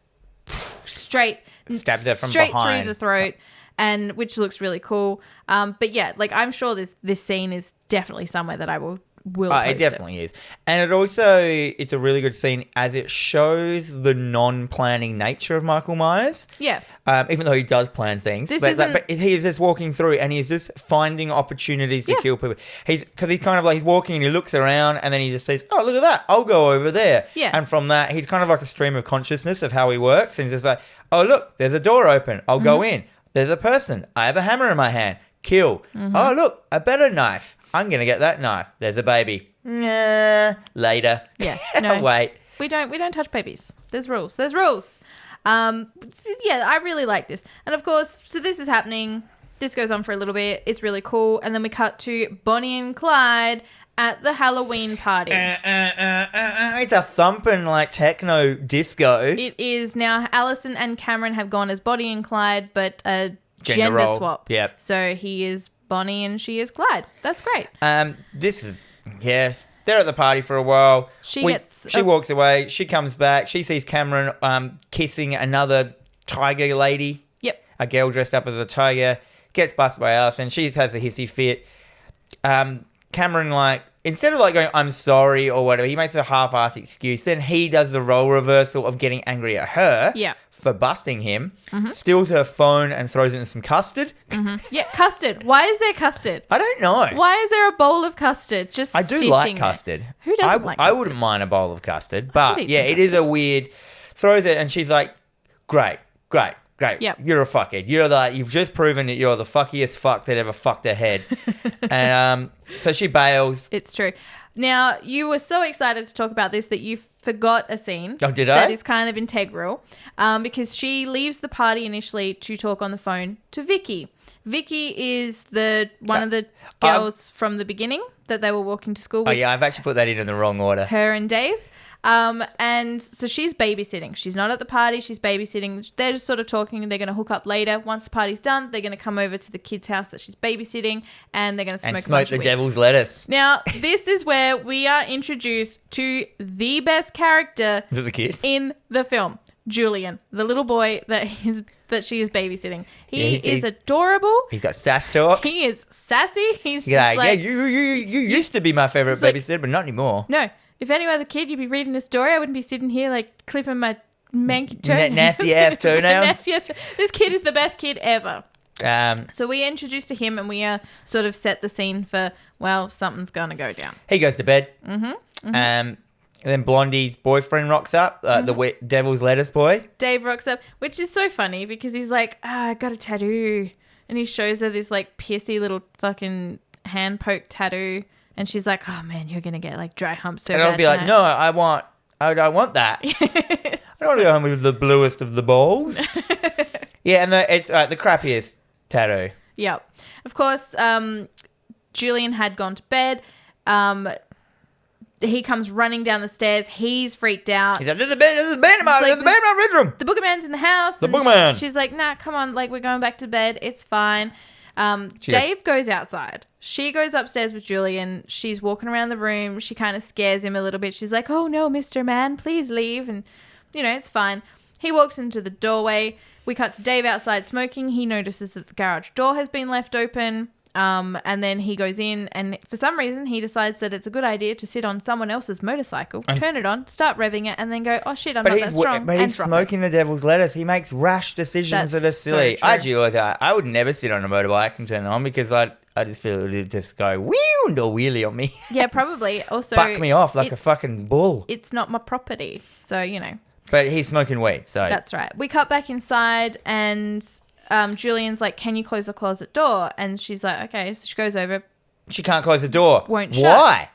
straight stabs her from straight behind. through the throat, and which looks really cool. But yeah, I'm sure this scene is definitely somewhere that I will post it definitely is. And it's a really good scene as it shows the non-planning nature of Michael Myers. Yeah. Even though he does plan things. But he is just walking through and he's just finding opportunities to kill people. He's kind of he's walking and he looks around and then he just says, oh, look at that. I'll go over there. Yeah. And from that, he's kind of like a stream of consciousness of how he works. And he's just like, oh, look, there's a door open. I'll go in. There's a person. I have a hammer in my hand. Kill. Oh, look, a better knife. I'm going to get that knife. There's a baby. Nah, later. Yeah. No. Wait. We don't touch babies. There's rules. Yeah, I really like this. And of course, so this is happening. This goes on for a little bit. It's really cool. And then we cut to Bonnie and Clyde at the Halloween party. It's a thumping techno disco. It is now. Allison and Cameron have gone as Bonnie and Clyde, but a gender role. swap. Yep. So he is Bonnie and she is Clyde. That's great. This is they're at the party for a while. She walks away. She comes back. She sees Cameron kissing another tiger lady. Yep. A girl dressed up as a tiger. Gets busted by Allison. She has a hissy fit. Cameron instead of like going, I'm sorry or whatever, he makes a half-assed excuse. Then he does the role reversal of getting angry at her for busting him, steals her phone and throws it in some custard. Yeah, custard. Why is there custard? I don't know. Why is there a bowl of custard just I do sitting like there? custard. Who doesn't like I custard? wouldn't mind a bowl of custard. But eat yeah, some it is a weird... Throws it and she's like, great. Yep. You're a fuckhead. You've just proven that you're the fuckiest fuck that ever fucked her head. And so she bails. It's true. Now, you were so excited to talk about this that you forgot a scene. Oh, did I? That is kind of integral because she leaves the party initially to talk on the phone to Vicky. Vicky is one of the girls from the beginning that they were walking to school with. Oh, yeah, I've actually put that in the wrong order. Her and Dave. And so she's babysitting. She's not at the party. She's babysitting. They're just sort of talking. They're going to hook up later. Once the party's done, they're going to come over to the kid's house that she's babysitting and they're going to smoke a bunch the of weed. devil's lettuce. Now, this is where we are introduced to the best character Is it the kid? in the film, Julian, the little boy that she is babysitting. He is adorable. He's got sass talk. He is sassy. He's just Yeah, like, you used to be my favourite like- babysitter, but not anymore. no. If any other kid, you'd be reading a story. I wouldn't be sitting here like clipping my manky toenails. Nasty ass toenails. Nasty ass. This kid is the best kid ever. Um, So we introduced to him and we sort of set the scene for, well, something's going to go down. he goes to bed. And then Blondie's boyfriend rocks up, the devil's lettuce boy. Dave rocks up, which is so funny because he's like, I got a tattoo. And he shows her this like piercy little fucking hand poke tattoo. And she's like, oh man, you're going to get like dry humps so And bad I'll be like, tonight. no, I don't want that. I don't want to go home with the bluest of the balls. Yeah, and it's the crappiest tattoo. Yep. Of course, Julian had gone to bed. He comes running down the stairs. He's freaked out. He's like, there's a bed in my bedroom. The Boogeyman's in the house. The and Boogeyman. She's like, nah, come on. Like, we're going back to bed. It's fine. Dave goes outside. She goes upstairs with Julian. She's walking around the room. She kind of scares him a little bit. She's like, oh, no, Mr. Man, please leave. And, it's fine. He walks into the doorway. We cut to Dave outside smoking. He notices that the garage door has been left open. And then he goes in and for some reason he decides that it's a good idea to sit on someone else's motorcycle, turn it on, start revving it and then go, oh shit, I'm not that strong. But and he's drop smoking the devil's lettuce. He makes rash decisions That's that are silly. so true. I actually always I would never sit on a motorbike and turn it on because I just feel it would just go wheel and a wheelie on me. it. Yeah, probably. Also, Buck me off like a it's- fucking bull. It's not my property. So, But he's smoking weed, so... That's right. We cut back inside and Julian's like, can you close the closet door? And she's like, okay. So she goes over. She can't close the door. Won't shut. Why?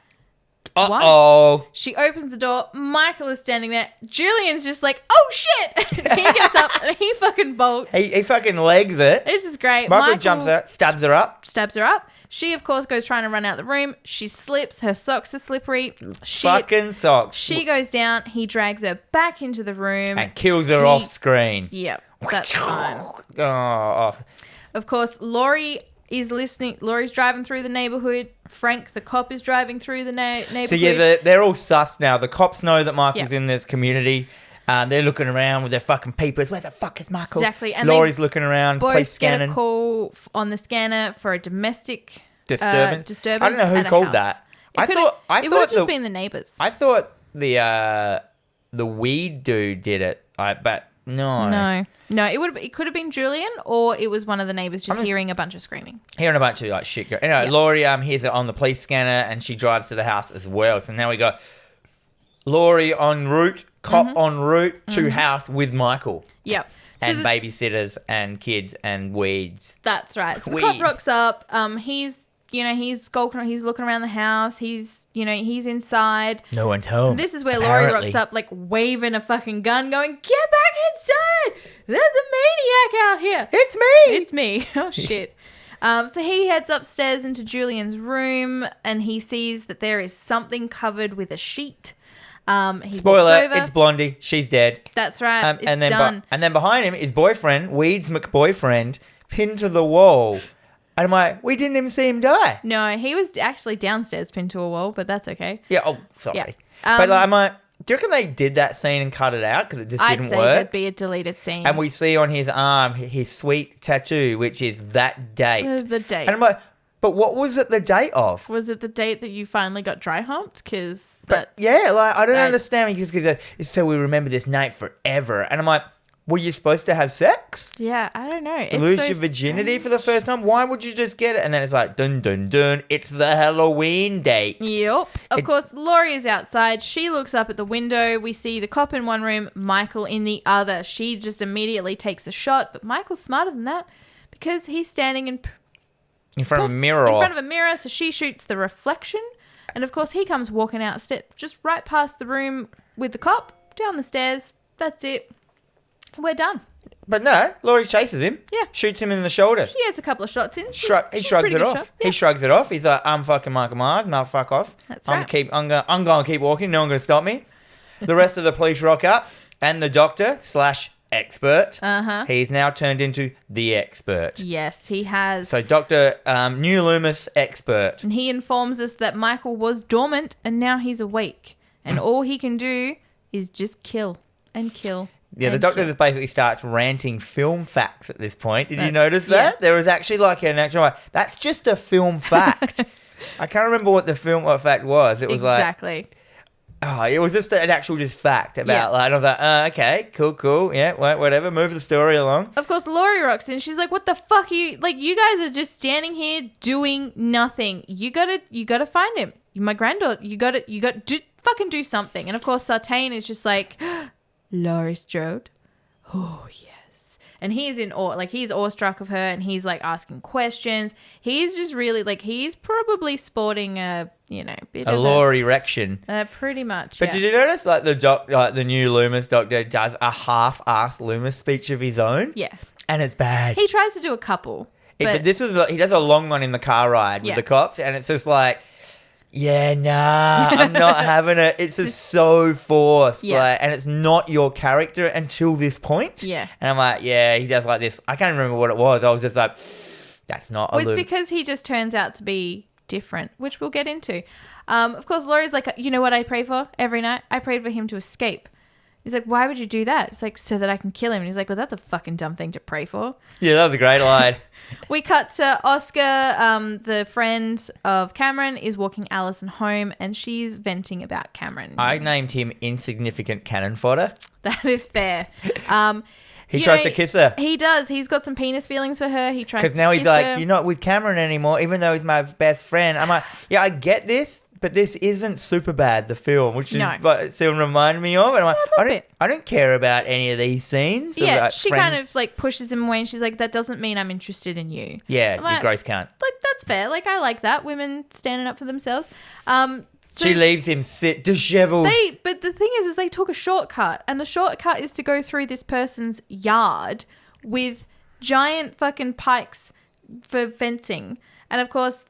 Uh-oh. She opens the door. Michael is standing there. Julian's just like, oh shit. He gets up and he fucking bolts. He fucking legs it. This is great. Michael jumps her, stabs her up. Stabs her up. She, of course, goes trying to run out the room. She slips. Her socks are slippery. Shit. Fucking socks. She goes down. He drags her back into the room. And kills her off screen. Yep. That's fine. Oh, off. Of course, Laurie is listening. Laurie's driving through the neighborhood. Frank, the cop, is driving through the neighborhood. So, yeah, they're all sus now. The cops know that Michael's Yeah. in this community. They're looking around with their fucking peepers. Where the fuck is Michael? Exactly. And Laurie's looking around, police both scanning. get a call on the scanner for a domestic Disturbance. disturbance. I don't know who at a called house. that. It would have just been the neighbors. I thought the weed dude did it. But no. No. It could have been Julian, or it was one of the neighbors just hearing a bunch of screaming. Hearing a bunch of like shit go. Anyway, Yeah. Laurie hears it on the police scanner, and she drives to the house as well. So now we got Laurie en route, cop en route to house with Michael. Yep. And babysitters and kids and weeds. That's right. So the Weeds. cop rocks up. He's skulking. He's looking around the house. He's inside. No one's home. This is where Laurie apparently. rocks up, like waving a fucking gun, going, "Get back inside! There's a maniac out here." It's me. It's me. Oh shit. So he heads upstairs into Julian's room, and he sees that there is something covered with a sheet. He Spoiler, walks over. it's Blondie. She's dead. That's right. It's and then done. and then behind him is boyfriend, Weed's McBoyfriend, pinned to the wall. And I'm like, we didn't even see him die. No, he was actually downstairs pinned to a wall, but that's okay. Yeah, oh, sorry. Yeah. But like, I'm like, do you reckon they did that scene and cut it out because it just I'd didn't say work? that'd be a deleted scene. And we see on his arm his sweet tattoo, which is that date. The date. And I'm like, But what was it the date of? Was it the date that you finally got dry humped? Because But yeah, like I don't understand because so we remember this night forever, and I'm like, were you supposed to have sex? Yeah, I don't know. It's Lose so your virginity strange. for the first time? Why would you just get it? And then it's like, dun dun dun, it's the Halloween date. Yep. Of course, Laurie is outside. She looks up at the window. We see the cop in one room, Michael in the other. She just immediately takes a shot, but Michael's smarter than that because he's standing In front of a mirror. in front of a mirror, so she shoots the reflection. And of course, he comes walking out, just right past the room with the cop, down the stairs. That's it. We're done. But no, Laurie chases him. Yeah. Shoots him in the shoulder. She gets a couple of shots in. He shrugs it off. Yeah. He shrugs it off. He's like, I'm fucking Michael Myers. No, fuck off. That's I'm right. I'm going to keep walking. No one's going to stop me. The rest of the police rock up, and the doctor / expert. He's now turned into the expert. Yes, he has. So Dr. New Loomis expert. And he informs us that Michael was dormant and now he's awake. And all he can do is just kill and kill. Yeah, the and doctor kill. just basically starts ranting film facts at this point. Did you notice that? Yeah. There was actually like an actual, that's just a film fact. I can't remember what the fact was. It was exactly. it was just an actual fact about like, and I was like, okay, cool. Yeah, whatever. Move the story along. Of course, Laurie rocks in. She's like, what the fuck are you, like, you guys are just standing here doing nothing. You gotta find him. My granddaughter, you gotta fucking do something. And of course, Sartain is just like, Laurie Strode. Oh, yes. And he's in awe. Like, he's awestruck of her and he's, like, asking questions. He's just really, like, he's probably sporting a, bit of Laurie erection. pretty much, But did you notice, like, the new Loomis doctor does a half-assed Loomis speech of his own? Yeah. And it's bad. He tries to do a couple. But this is, he does a long one in the car ride with the cops, and it's just like, yeah, nah, I'm not having it. It's just so forced. Yeah. Like, and it's not your character until this point. Yeah. And I'm like, yeah, he does like this. I can't remember what it was. I was just like, that's not a Well, it's Loomis. because he just turns out to be different, which we'll get into. Of course, Laurie's like, you know what I pray for every night? I prayed for him to escape. He's like, why would you do that? It's like, so that I can kill him. And he's like, well, that's a fucking dumb thing to pray for. Yeah, that was a great line. We cut to Oscar, the friend of Cameron, is walking Allison home and she's venting about Cameron. I named him Insignificant Cannon Fodder. That is fair. He tries to kiss her. He does. He's got some penis feelings for her. He tries to Because now he's kiss like, her. you're not with Cameron anymore, even though he's my best friend. I'm like, yeah, I get this, but this isn't Superbad, the film, which is what it still reminded me of. And I'm like, I don't care about any of these scenes. Yeah, about she friends. kind of like pushes him away and she's like, that doesn't mean I'm interested in you. Yeah, I'm like, you gross cunt. Like, that's fair. Like, I like that. Women standing up for themselves. So She leaves him sit disheveled. But the thing is they took a shortcut, and the shortcut is to go through this person's yard with giant fucking pikes for fencing. And of course,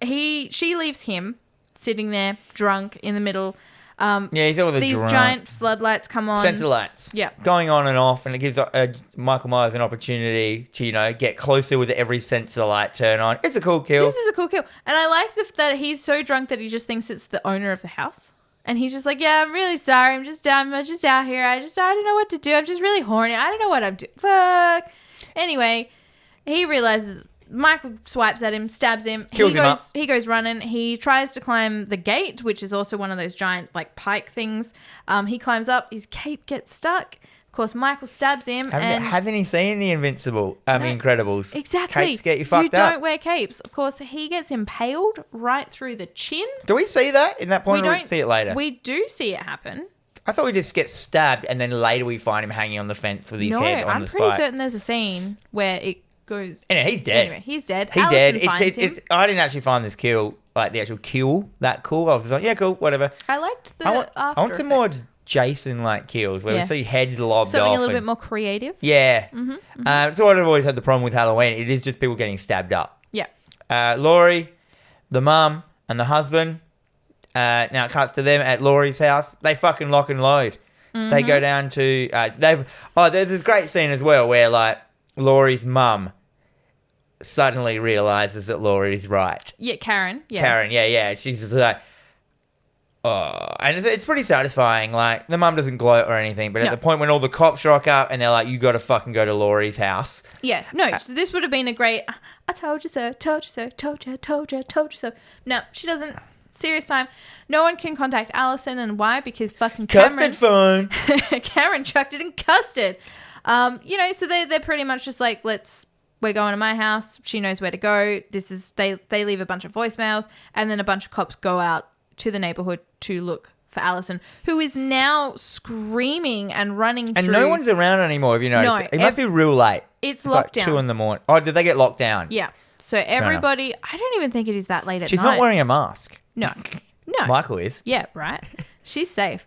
she leaves him sitting there drunk in the middle. Yeah, he's all the these drunk. giant floodlights come on. Sensor lights. Yeah. Going on and off, and it gives Michael Myers an opportunity to, get closer with every sensor light turn on. It's a cool kill. This is a cool kill. And I like that he's so drunk that he just thinks it's the owner of the house. And he's just like, yeah, I'm really sorry. I'm just out here. I don't know what to do. I'm just really horny. I don't know what I'm doing. Fuck. Anyway, he realizes Michael swipes at him, stabs him. Kills him up. He goes running. He tries to climb the gate, which is also one of those giant like pike things. He climbs up. His cape gets stuck. Of course, Michael stabs him. Hasn't he seen the Incredibles? Exactly. Capes get you fucked You up. don't wear capes. Of course, he gets impaled right through the chin. Do we see that in that point, or do we see it later? We do see it happen. I thought we just get stabbed, and then later we find him hanging on the fence with his head on I'm the pretty spike. certain there's a scene where it goes. Anyway, he's dead. Anyway, he's dead. He's Allison dead. finds him. I didn't actually find this kill, like the actual kill, that cool. I was just like, yeah, cool, whatever. I liked the I want some more Jason-like kills where we see heads lobbed something off. a little bit more creative. Yeah. So I've always had the problem with Halloween. It is just people getting stabbed up. Yeah. Laurie, the mum, and the husband. Now it cuts to them at Laurie's house. They fucking lock and load. They go down to there's this great scene as well where like Laurie's mum suddenly realizes that Laurie's right. Yeah, Karen. Yeah. Karen, yeah. She's just like, And it's pretty satisfying. Like, the mum doesn't gloat or anything, but at No. the point when all the cops rock up and they're like, you got to fucking go to Laurie's house. Yeah, no, so this would have been a great, I told you so, told you so, told you, told you, told you so. No, she doesn't. Serious time. No one can contact Allison, and why? Because fucking Custard phone. Cameron chucked it in custard. So they're pretty much just like, we're going to my house. She knows where to go. They leave a bunch of voicemails, and then a bunch of cops go out to the neighborhood to look for Allison, who is now screaming and running through. And no one's around anymore, if you notice. No, It must be real late. It's like lockdown. 2 a.m. Oh, did they get locked down? Yeah. So everybody, I don't even think it is that late at She's night. not wearing a mask. No. Michael is. Yeah, right. She's safe.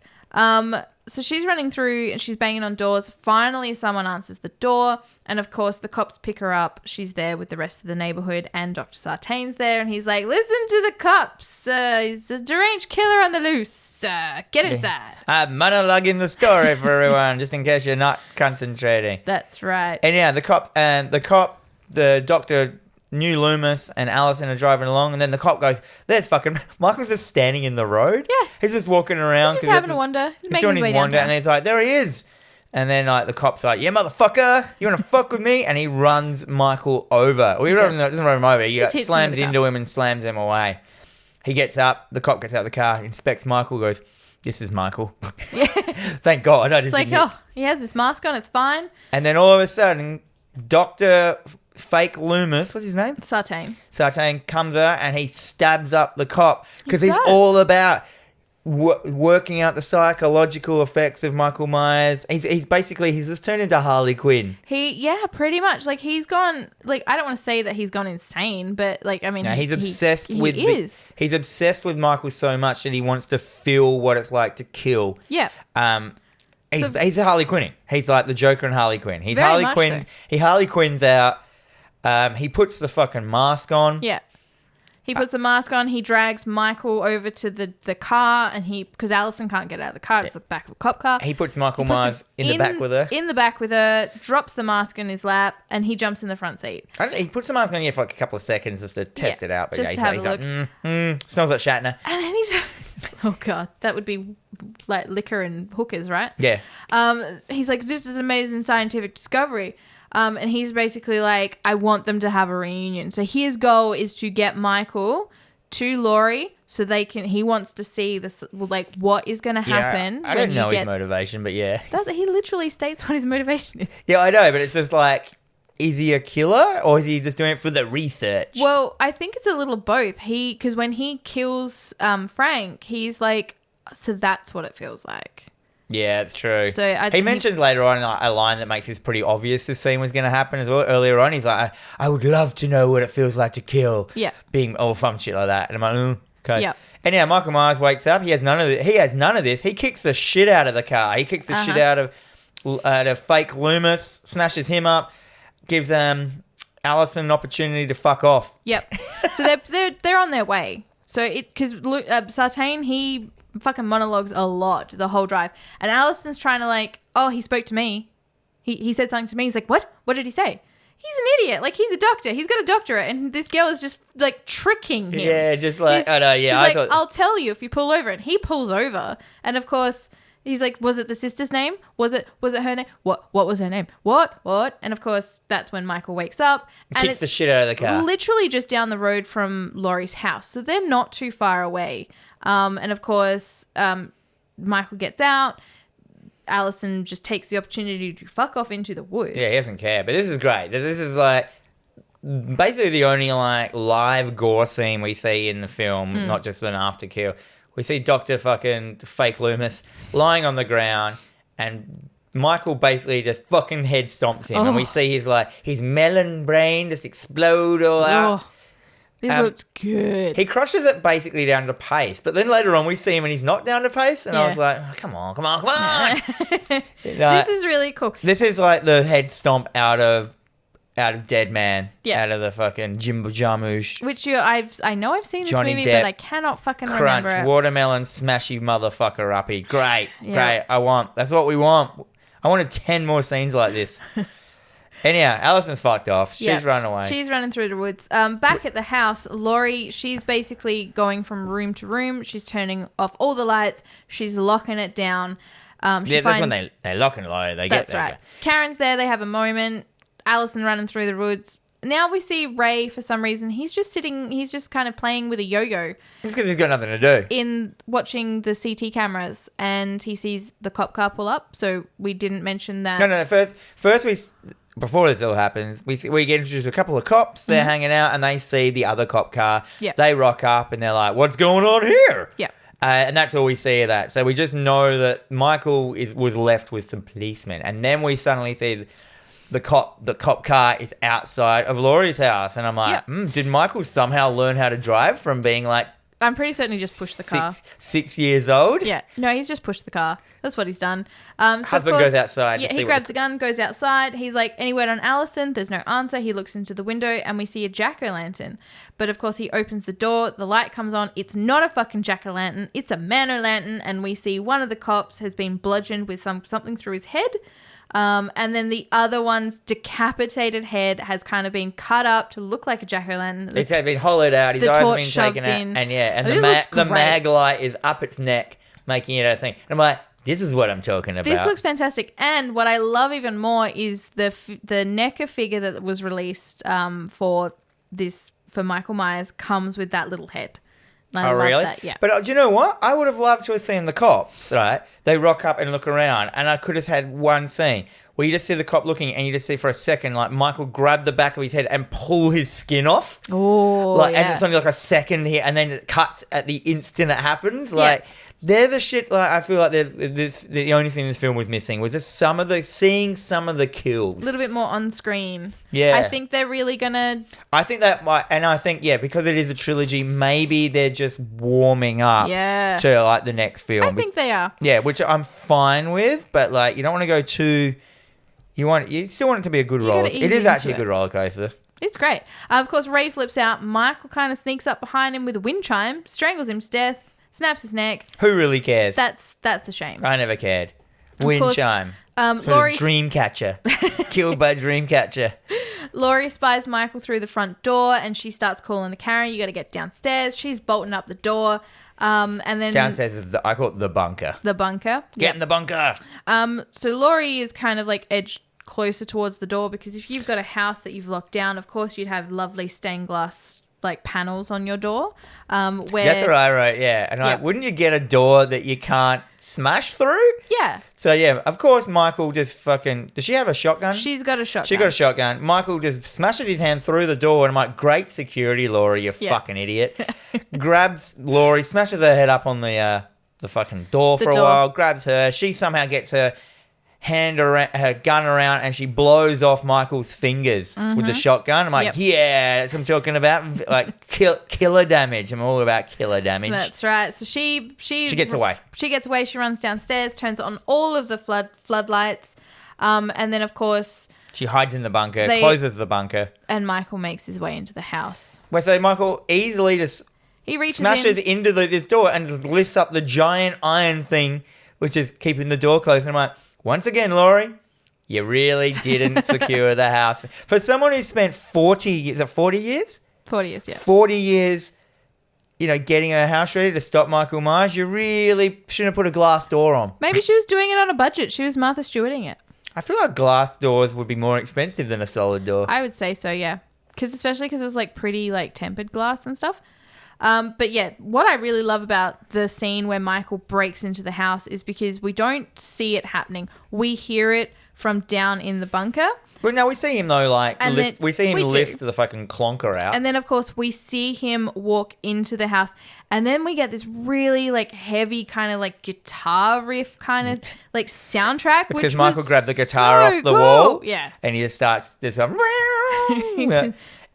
So she's running through and she's banging on doors. Finally, someone answers the door. And of course, the cops pick her up. She's there with the rest of the neighborhood, and Dr. Sartain's there. And he's like, listen to the cops. He's a deranged killer on the loose. Get inside. I have monologuing the story for everyone, just in case you're not concentrating. That's right. And yeah, the doctor knew Loomis and Allison are driving along, and then the cop goes, there's fucking... Michael's just standing in the road. Yeah. He's just walking around. He's just having a wander. He's doing his wander, and he's like, there he is. And then like the cop's like, yeah, motherfucker, you want to fuck with me? And he runs Michael over. Well, he doesn't run him over. He Just hits him slams with the into him and slams him away. He gets up. The cop gets out of the car, inspects Michael, goes, this is Michael. Yeah. Thank God. It's like, he has this mask on. It's fine. And then all of a sudden, Dr. Fake Loomis, what's his name? Sartain comes out and he stabs up the cop because he's all about working out the psychological effects of Michael Myers. He's just turned into Harley Quinn. Pretty much. Like, he's gone, like, I don't want to say that he's gone insane, but like, I mean, he's obsessed with he's obsessed with Michael so much that he wants to feel what it's like to kill. Yeah. He's a Harley Quinn. He's like the Joker and Harley Quinn. He's Very Harley much Quinn. so. He Harley Quinn's out. He puts the fucking mask on. Yeah. He puts the mask on. He drags Michael over to the car, and because Allison can't get out of the car. It's the back of a cop car. He puts Michael Myers in the back with her. In the back with her, drops the mask in his lap, and he jumps in the front seat. He puts the mask on here for like a couple of seconds just to test it out. But just to have a look. Like, smells like Shatner. And then oh God, that would be like liquor and hookers, right? Yeah. He's like, this is amazing scientific discovery. And he's basically like, I want them to have a reunion. So his goal is to get Michael to Laurie so he wants to see this, like, what is going to happen. I don't know his motivation, but yeah. He literally states what his motivation is. Yeah, I know, but it's just like, is he a killer or is he just doing it for the research? Well, I think it's a little both. Because when he kills Frank, he's like, so that's what it feels like. Yeah, it's true. So he mentioned later on a line that makes this pretty obvious this scene was going to happen as well. Earlier on, he's like, I would love to know what it feels like to kill. Yeah. Being all fun shit like that. And I'm like, okay. Yeah. And now Michael Myers wakes up. He has none of this. He kicks the shit out of the car. He kicks the shit out of fake Loomis, snatches him up, gives Allison an opportunity to fuck off. Yep. So they're on their way. So because Sartain, he fucking monologues a lot the whole drive, and Allison's trying to like, oh, he spoke to me. He said something to me. He's like, what? What did he say? He's an idiot. Like, he's a doctor. He's got a doctorate, and this girl is just like tricking him. Yeah, just like, I know. Yeah, she's like, I'll tell you if you pull over, and he pulls over, and of course. He's like, was it the sister's name? Was it her name? What was her name? What? And of course, that's when Michael wakes up. And kicks the shit out of the car. Literally just down the road from Laurie's house. So they're not too far away. And of course, Michael gets out. Allison just takes the opportunity to fuck off into the woods. Yeah, he doesn't care. But this is great. This is like basically the only like live gore scene we see in the film, not just an after kill. We see Dr. fucking Fake Loomis lying on the ground, and Michael basically just fucking head stomps him. And we see his melon brain just explode all out. This looked good. He crushes it basically down to paste. But then later on we see him and he's not down to paste. And I was like, oh, come on. This is really cool. This is like the head stomp out of Dead Man. Yeah. Out of the fucking Jimbo Jarmusch. Which I know I've seen this Johnny movie, Depp, but I cannot fucking crunch, remember it. watermelon, smashy motherfucker uppy. Great. Yeah. Great. That's what we want. I wanted 10 more scenes like this. Anyhow, Alison's fucked off. She's Yeah, run away. She's running through the woods. Back at the house, Laurie, she's basically going from room to room. She's turning off all the lights. She's locking it down. That's when they lock and load. That's right. Karen's there. They have a moment. Alison running through the woods. Now we see Ray, for some reason, he's just kind of playing with a yo-yo. It's because he's got nothing to do. In watching the CT cameras, and he sees the cop car pull up, so we didn't mention that. No. First before this all happens, we get introduced to a couple of cops. They're hanging out, and they see the other cop car. Yep. They rock up, and they're like, what's going on here? Yeah. And that's all we see of that. So we just know that Michael was left with some policemen. And then we suddenly see the cop car is outside of Laurie's house. And I'm like, did Michael somehow learn how to drive from being like... I'm pretty certain he just pushed the car. 6 years old? Yeah. No, he's just pushed the car. That's what he's done. Husband goes outside. Yeah, he grabs a gun, goes outside. He's like, any word on Alison? There's no answer. He looks into the window and we see a jack-o'-lantern. But of course, he opens the door. The light comes on. It's not a fucking jack-o'-lantern. It's a man-o'-lantern. And we see one of the cops has been bludgeoned with something through his head. And then the other one's decapitated head has kind of been cut up to look like a jack-o'-lantern. It's been hollowed out. His eyes have been taken out. And the mag light is up its neck, making it a thing. And I'm like, this is what I'm talking about. This looks fantastic. And what I love even more is the NECA figure that was released for Michael Myers comes with that little head. I love really? That, yeah. But do you know what? I would have loved to have seen the cops, right? They rock up and look around, and I could have had one scene where you just see the cop looking, and you just see for a second, like, Michael grab the back of his head and pull his skin off. Oh, yeah. And it's only like a second here, and then it cuts at the instant it happens. Like, they're the shit, like, I feel like the only thing this film was missing was just seeing some of the kills. A little bit more on screen. Yeah. I think they're really gonna... I think that might, and I think, because it is a trilogy, maybe they're just warming up to, like, the next film. I think they are. Yeah, which I'm fine with, but, like, you don't want to go too... You still want it to be a good roller. It is actually a good roller coaster. It's great. Of course, Ray flips out. Michael kind of sneaks up behind him with a wind chime, strangles him to death, snaps his neck. Who really cares? That's a shame. I never cared. Wind chime. Laurie Dreamcatcher. Killed by Dreamcatcher. Laurie spies Michael through the front door, and she starts calling to Karen. You got to get downstairs. She's bolting up the door. And then downstairs is I call it the bunker. The bunker. Get in the bunker. So Laurie is kind of like edged closer towards the door because if you've got a house that you've locked down, of course you'd have lovely stained glass like panels on your door. Where that's what I wrote. Yeah, and like, wouldn't you get a door that you can't smash through? Yeah. So yeah, of course Michael just fucking. Does she have a shotgun? She's got a shotgun. She got a shotgun. Michael just smashes his hand through the door, and I'm like, great security, Laurie, you fucking idiot. Grabs Laurie, smashes her head up on the fucking door for a while. Grabs her. She somehow gets her gun around, and she blows off Michael's fingers with the shotgun. I'm like, yeah, that's what I'm talking about. Like killer damage. I'm all about killer damage. That's right. So she gets away. She gets away. She runs downstairs, turns on all of the floodlights, and then of course she hides in the bunker, closes the bunker, and Michael makes his way into the house. Wait, so Michael easily just smashes into this door and lifts up the giant iron thing, which is keeping the door closed. And I'm like, once again, Laurie, you really didn't secure the house. For someone who spent 40 years, 40 years? 40 years, yeah. 40 years, getting her house ready to stop Michael Myers, you really shouldn't have put a glass door on. Maybe she was doing it on a budget. She was Martha Stewarting it. I feel like glass doors would be more expensive than a solid door. I would say so, yeah. Especially because it was like pretty like tempered glass and stuff. But yeah, what I really love about the scene where Michael breaks into the house is because we don't see it happening. We hear it from down in the bunker. Well, no, we see him though, like we see him lift the fucking clonker out, and then of course we see him walk into the house, and then we get this really like heavy kind of like guitar riff kind of like soundtrack. It's because Michael grabbed the guitar off the wall, and he just starts this.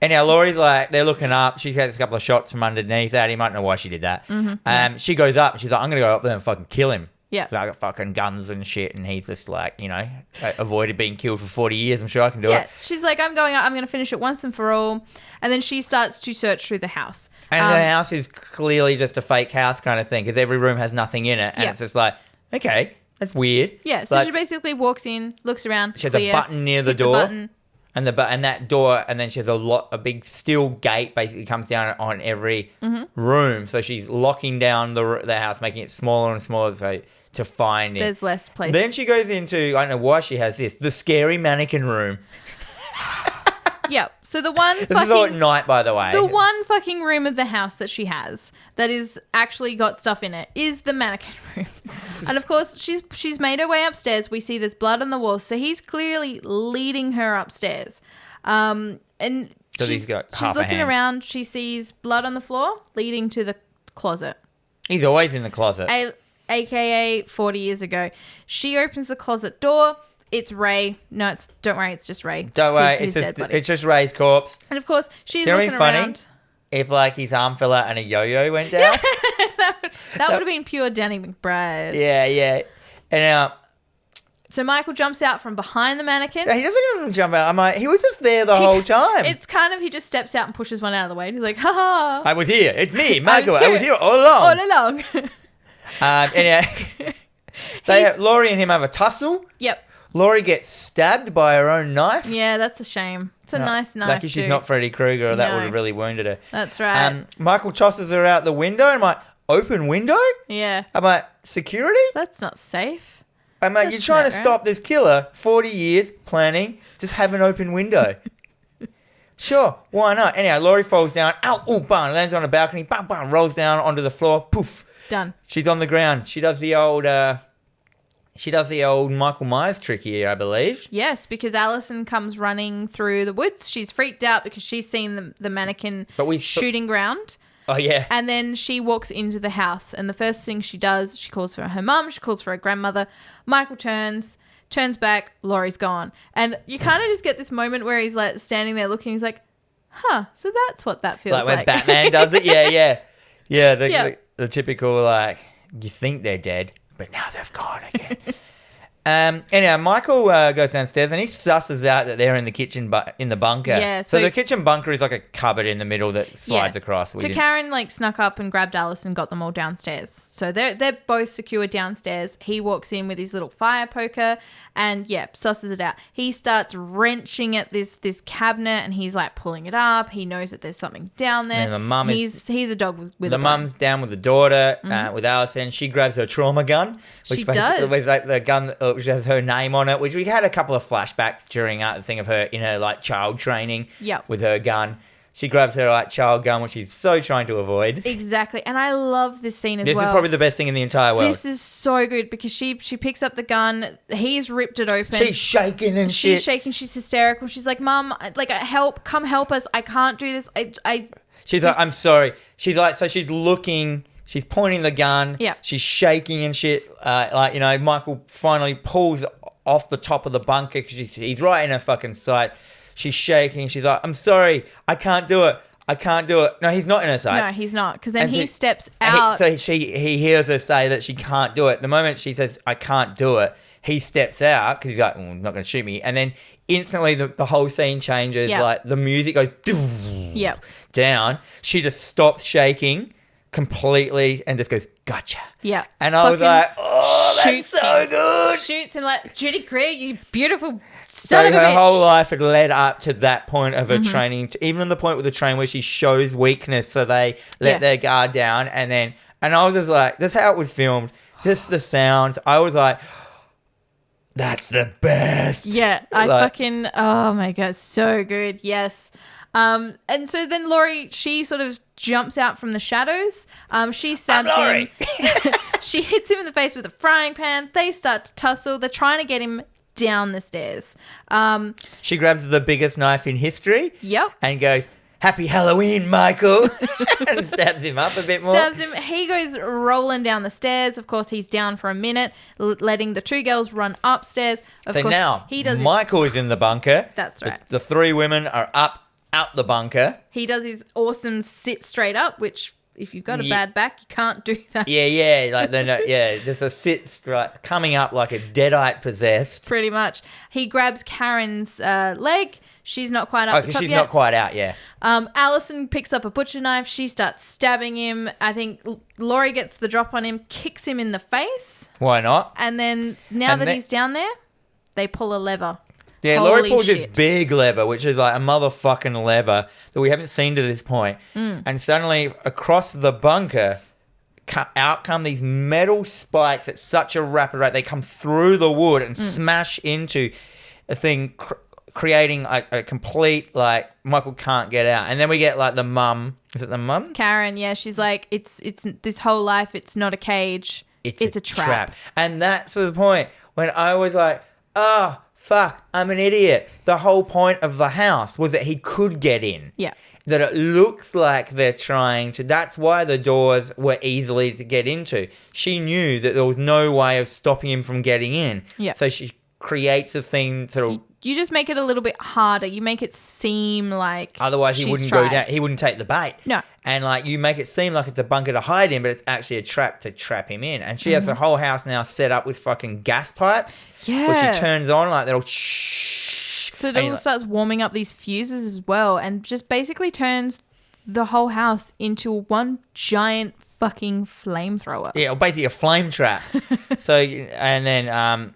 And now Laurie's like, they're looking up. She gets a couple of shots from underneath that. He might know why she did that. She goes up. And she's like, I'm going to go up there and fucking kill him. Yeah. So I got fucking guns and shit. And he's just like, avoided being killed for 40 years. I'm sure I can do it. She's like, I'm going up. I'm going to finish it once and for all. And then she starts to search through the house. And the house is clearly just a fake house kind of thing because every room has nothing in it. And it's just like, okay, that's weird. Yeah. So she basically walks in, looks around. She has a button near the door. And that door, and then she has a big steel gate basically comes down on every room. So she's locking down the house, making it smaller and smaller to find it. There's less place. Then she goes into, I don't know why she has this, the scary mannequin room. Yeah. So the one This is all at night, by the way. The one fucking room of the house that she has that is actually got stuff in it is the mannequin room. And of course, she's made her way upstairs. We see there's blood on the walls, so he's clearly leading her upstairs. And she's looking around. She sees blood on the floor, leading to the closet. He's always in the closet. AKA 40 years ago. She opens the closet door. It's Ray. No, don't worry. It's just Ray. Don't worry. It's just Ray's corpse. And of course, she's looking looking funny around. If like his arm fell out and a yo-yo went down. that would have been pure Danny McBride. Yeah. And so Michael jumps out from behind the mannequin. he doesn't even jump out. I'm like, he was just there the whole time. It's kind of, he just steps out and pushes one out of the way. And he's like, ha ha. I was here. It's me, Michael. I was here all along. All along. Laurie and him have a tussle. Yep. Laurie gets stabbed by her own knife. Yeah, that's a shame. It's a nice knife. Lucky she's not Freddy Krueger, or that would have really wounded her. That's right. Michael tosses her out the window, and I'm like, open window? Yeah. I'm like, security? That's not safe. I'm like, you're trying to stop this killer, 40 years planning, just have an open window. Sure, why not? Anyhow, Laurie falls down, bang, lands on a balcony, bang, bang, rolls down onto the floor, poof. Done. She's on the ground. She does the old Michael Myers trick here, I believe. Yes, because Allison comes running through the woods. She's freaked out because she's seen the mannequin shooting ground. Oh, yeah. And then she walks into the house. And the first thing she does, she calls for her mum. She calls for her grandmother. Michael turns back. Laurie's gone. And you kind of just get this moment where he's like standing there looking. He's like, huh, so that's what that feels like. Like when Batman does it? Yeah. Yeah, the typical, like, you think they're dead, but now they've gone again. Anyhow, Michael goes downstairs and he susses out that they're in the kitchen, in the bunker. Yeah. So the kitchen bunker is like a cupboard in the middle that slides across. So Karen snuck up and grabbed Alice and got them all downstairs. So they're both secured downstairs. He walks in with his little fire poker and susses it out. He starts wrenching at this cabinet and he's like pulling it up. He knows that there's something down there. And the mum he's a dog with the mum's down with the daughter with Alison. She grabs her trauma gun, which was like the gun which has her name on it. Which we had a couple of flashbacks during the thing of her in her like child training. With her gun. She grabs her like child gun, which she's so trying to avoid. Exactly. And I love this scene as well. This is probably the best thing in the entire world. This is so good because she picks up the gun. He's ripped it open. She's shaking and shit. She's shaking. She's hysterical. She's like, Mum, come help us. I can't do this. She's like, I'm sorry. She's like, so she's looking, she's pointing the gun. Yeah. She's shaking and shit. Michael finally pulls off the top of the bunker because he's right in her fucking sight. She's shaking. She's like, I'm sorry. I can't do it. No, he's not in her sight. No, he's not. Because then he steps out. He hears her say that she can't do it. The moment she says, I can't do it, he steps out because he's like, he's not going to shoot me. And then instantly the whole scene changes. Yep. Like the music goes down. She just stops shaking completely and just goes, gotcha. Yeah. And I was like, oh, that's so good. Shoots him like, Judy Greer, you beautiful So son of a her bitch. whole life had led up to that point of her training, even the point with the train where she shows weakness, so they let their guard down, and I was just like, that's how it was filmed. Just the sounds. I was like, that's the best. Yeah, oh my God, so good. Yes. And so then Laurie, she sort of jumps out from the shadows. She stabs him. She hits him in the face with a frying pan. They start to tussle. They're trying to get him down the stairs. She grabs the biggest knife in history. Yep. And goes, Happy Halloween, Michael. And stabs him up a bit more. Stabs him. He goes rolling down the stairs. Of course, he's down for a minute, letting the two girls run upstairs. Of course, now, he does Michael is in the bunker. That's right. The three women are out the bunker. He does his awesome sit straight up, which if you've got a bad back, you can't do that. Yeah. Like there's a sit straight coming up like a deadite possessed. Pretty much. He grabs Karen's leg. She's not quite up the top she's yet. not quite out, yeah. Allison picks up a butcher knife. She starts stabbing him. I think Laurie gets the drop on him, kicks him in the face. Why not? And then that he's down there, they pull a lever. Yeah, Holy Laurie pulls this shit. big lever, which is like a motherfucking lever that we haven't seen to this point. And suddenly, across the bunker, out come these metal spikes at such a rapid rate. They come through the wood and smash into a thing, creating a complete, like, Michael can't get out. And then we get, like, the mum. Is it the mum? Karen, yeah, she's like, it's this whole life, it's not a cage, it's a trap. And that's the point when I was like, oh, fuck, I'm an idiot. The whole point of the house was that he could get in. Yeah. That it looks like they're trying to. That's why the doors were easily to get into. She knew that there was no way of stopping him from getting in. Yeah. So she creates a thing sort of. You just make it a little bit harder. You make it seem like Otherwise, he she's wouldn't tried. go down. He wouldn't take the bait. No. And like you make it seem like it's a bunker to hide in, but it's actually a trap to trap him in. And she has the whole house now set up with fucking gas pipes. Yeah. Which she turns on like that'll shh. So it all starts warming up these fuses as well, and just basically turns the whole house into one giant fucking flamethrower. Yeah, or basically a flame trap. So and then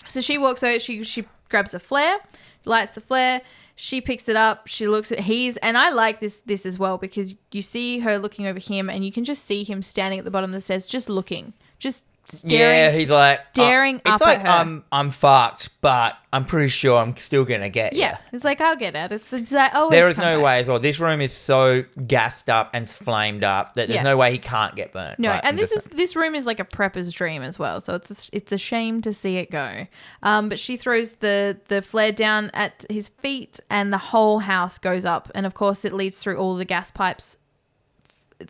So she walks over, she grabs a flare, lights the flare, she picks it up, she looks at and I like this as well because you see her looking over him and you can just see him standing at the bottom of the stairs just looking, just staring. Yeah, he's like staring up it's like, at her. I'm fucked, but I'm pretty sure I'm still gonna get you. Yeah, it's like I'll get it. It's like oh, there is no way as well. This room is so gassed up and flamed up that there's no way he can't get burnt. No, Like, and this room is like a prepper's dream as well, so it's a shame to see it go. But she throws the flare down at his feet, and the whole house goes up, and of course it leads through all the gas pipes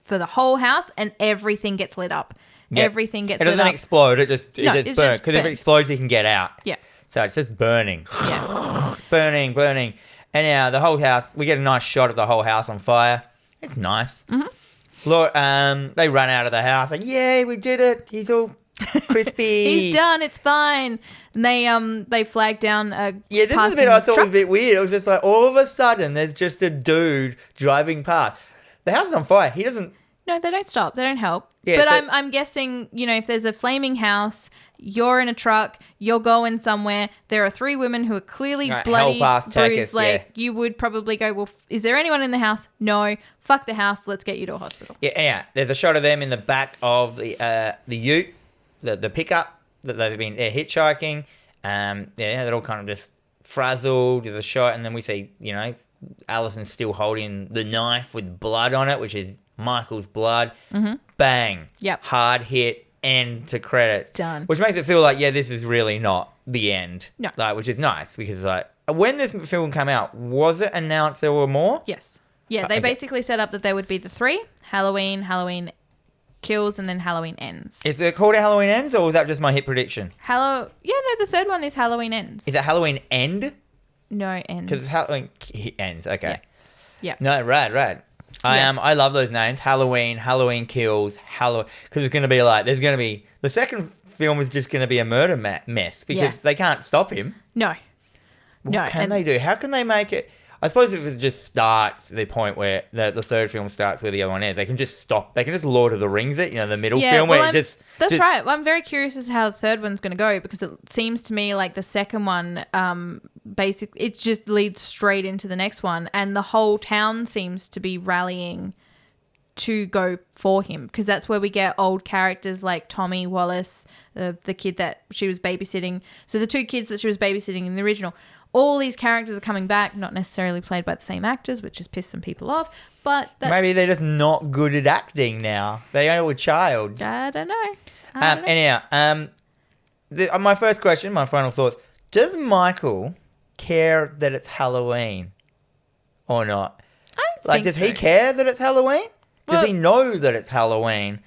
for the whole house, and everything gets lit up. Yep. Everything gets It lit doesn't up. explode. It just No, burns. it's just Because if it burns. explodes, he can get out. Yeah. So it's just burning. Yeah. burning. And now the whole house, we get a nice shot of the whole house on fire. It's nice. Mm-hmm. They run out of the house like, yay, we did it. He's all crispy. He's done. It's fine. And they flag down a Yeah, this is a bit I thought was a bit weird. It was just like all of a sudden there's just a dude driving past. The house is on fire. He doesn't. No, they don't stop. They don't help. Yeah, but so- I'm guessing, if there's a flaming house, you're in a truck, you're going somewhere, there are 3 women who are clearly Right, bloody, help us, take bruised. us, Like, yeah. you would probably go, well, is there anyone in the house? No. Fuck the house. Let's get you to a hospital. Yeah. There's a shot of them in the back of the ute, the pickup that they've been hitchhiking. They're all kind of just frazzled. There's a shot, and then we see, Alison's still holding the knife with blood on it, which is Michael's blood. Mm-hmm. Bang. Yep. Hard hit. End to credits. Done. Which makes it feel like, this is really not the end. No. Which is nice because, when this film came out, was it announced there were more? Yes. Yeah, they basically set up that there would be the 3, Halloween Kills, and then Halloween Ends. Is it called Halloween Ends, or was that just my hit prediction? The third one is Halloween Ends. Is it Halloween End? No, Ends. Because it's Halloween Ends. Okay. Yeah. No, rad. I love those names. Halloween Kills, because it's going to be there's going to be, the second film is just going to be a murder mess because they can't stop him. No. What can they do? How can they make it? I suppose if it just starts the point where the third film starts where the other one is, they can just stop. They can just Lord of the Rings it, the middle film where That's right. Well, I'm very curious as to how the third one's going to go because it seems to me like the second one, basically, it just leads straight into the next one, and the whole town seems to be rallying to go for him because that's where we get old characters like Tommy Wallace, the kid that she was babysitting. So the 2 kids that she was babysitting in the original. All these characters are coming back, not necessarily played by the same actors, which has pissed some people off. But maybe they're just not good at acting now. They are childs. I don't know. Anyhow, my first question, my final thoughts: does Michael care that it's Halloween or not? I don't think does so. he care that it's Halloween? Does Well- he know that it's Halloween?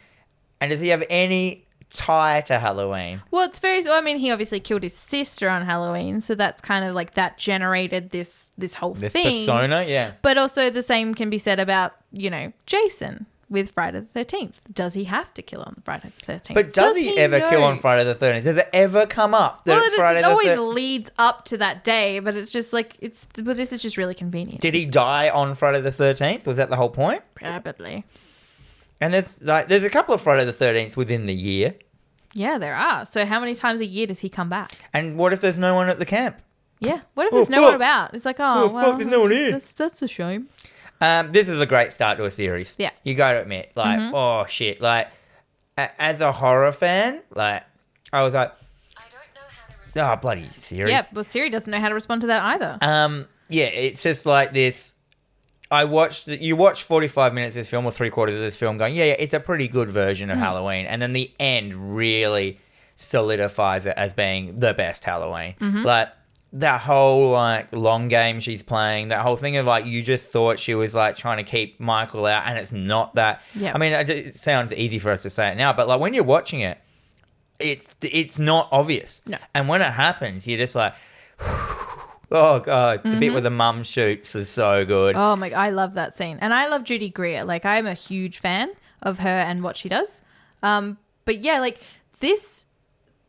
And does he have any tie to Halloween? Well, it's very. I mean, he obviously killed his sister on Halloween, so that's kind of like that generated this whole This thing. persona, yeah. But also the same can be said about Jason with Friday the 13th. Does he have to kill on Friday the 13th? But does he ever kill know? on Friday the 13th? Does it ever come up that Well, it's Friday it the always 13th? leads up to that day, but it's just like But this is just really convenient. Did he die on Friday the 13th? Was that the whole point? Probably. And there's a couple of Friday the 13th within the year. Yeah, there are. So how many times a year does he come back? And what if there's no one at the camp? Yeah. What if there's no one about? It's like, Oh, well, fuck, there's no one here. That's a shame. This is a great start to a series. Yeah. You got to admit, like, oh shit, like, as a horror fan, like, I was like, I don't know how to respond. oh, bloody Siri. Yeah, well, Siri doesn't know how to respond to that either. Yeah, it's just like this. You watch 45 minutes of this film or 3/4 of this film going, yeah, it's a pretty good version of Halloween. And then the end really solidifies it as being the best Halloween. Like, that whole, like, long game she's playing, that whole thing of, like, you just thought she was, like, trying to keep Michael out, and it's not that. Yep. I mean, it sounds easy for us to say it now, but, like, when you're watching it, it's not obvious. No. And when it happens, you're just like, oh, God, the bit where the mum shoots is so good. Oh, my, I love that scene. And I love Judy Greer. Like, I'm a huge fan of her and what she does. But, yeah, like, this,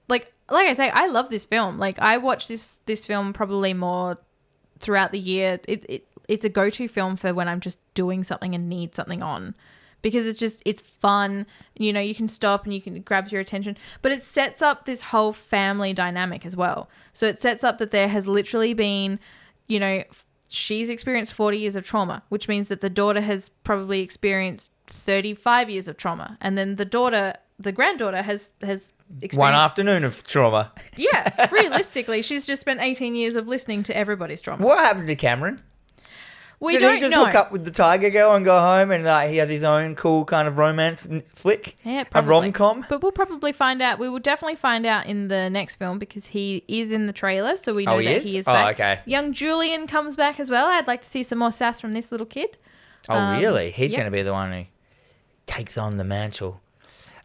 like I say, I love this film. Like, I watch this film probably more throughout the year. It's a go-to film for when I'm just doing something and need something on, because it's fun. You know, you can stop and it grabs your attention, but it sets up this whole family dynamic as well. So it sets up that there has literally been, you know, she's experienced 40 years of trauma, which means that the daughter has probably experienced 35 years of trauma. And then the granddaughter has experienced One afternoon of trauma. Yeah, realistically, she's just spent 18 years of listening to everybody's trauma. What happened to Cameron? We Did don't he just know. hook up with the Tiger Girl and go home and he has his own cool kind of romance flick? Yeah, a probably. rom-com? But we'll probably find out. We will definitely find out in the next film, because he is in the trailer, so we know that he is back. Oh, okay. Young Julian comes back as well. I'd like to see some more sass from this little kid. Oh, really? He's yep. going to be the one who takes on the mantle.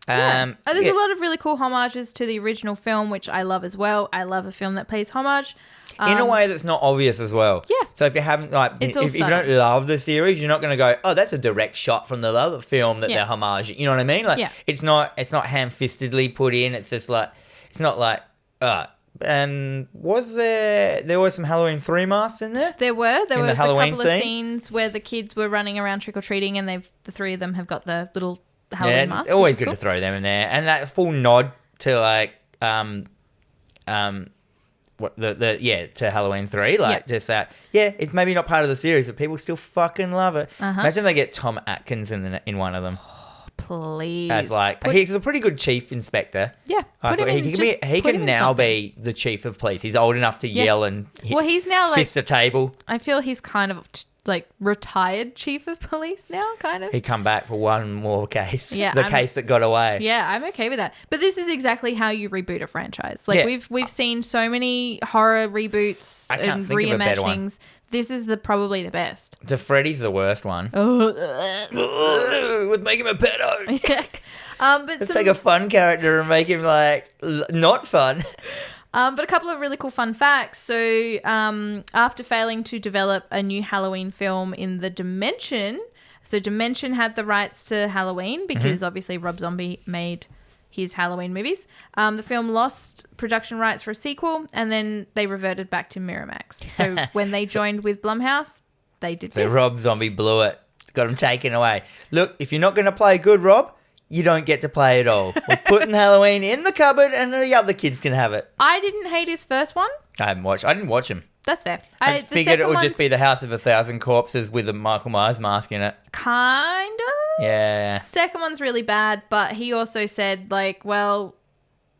Yeah. There's yeah. a lot of really cool homages to the original film, which I love as well. I love a film that pays homage. In a way that's not obvious as well. Yeah. So if you haven't, like, It's if you don't love the series, you're not going to go, oh, that's a direct shot from the other film that Yeah. they're homaging. You know what I mean? Like, Yeah. it's not ham-fistedly put in. It's just like, it's not like, and there was some Halloween 3 masks in there? There was the a Halloween couple of scene? scenes where the kids were running around trick-or-treating, and the three of them have got the little Halloween Yeah, masks. always which is good cool. to throw them in there. And that full nod to, like, to Halloween 3, like, Yep. just that. Yeah, it's maybe not part of the series, but people still fucking love it. Imagine they get Tom Atkins in one of them. Please. As like, he's a pretty good chief inspector. Yeah, put him in. He can now be the chief of police. He's old enough to yell and He's now like, fist a table. I feel he's kind of like retired chief of police now, kind of. He'd come back for one more case. Yeah, the case that got away. Yeah, I'm okay with that. But this is exactly how you reboot a franchise. Like, Yeah. we've seen so many horror reboots I can't and think of a better one. reimaginings. This is probably the best. The Freddy's the worst one. Oh. Let's make him a pedo. But Let's take a fun character and make him like not fun. But a couple of really cool fun facts. So, after failing to develop a new Halloween film in the Dimension, so Dimension had the rights to Halloween because obviously Rob Zombie made his Halloween movies. The film lost production rights for a sequel, and then they reverted back to Miramax. So when they joined with Blumhouse, they did So this. Rob Zombie blew it. Got him taken away. Look, if you're not going to play good, Rob, you don't get to play at all. We're putting Halloween in the cupboard and the other kids can have it. I didn't hate his first one. I didn't watch him. That's fair. I the figured it second would just one's be the House of 1,000 Corpses with a Michael Myers mask in it. kind of. Yeah. Second one's really bad, but he also said, like, well,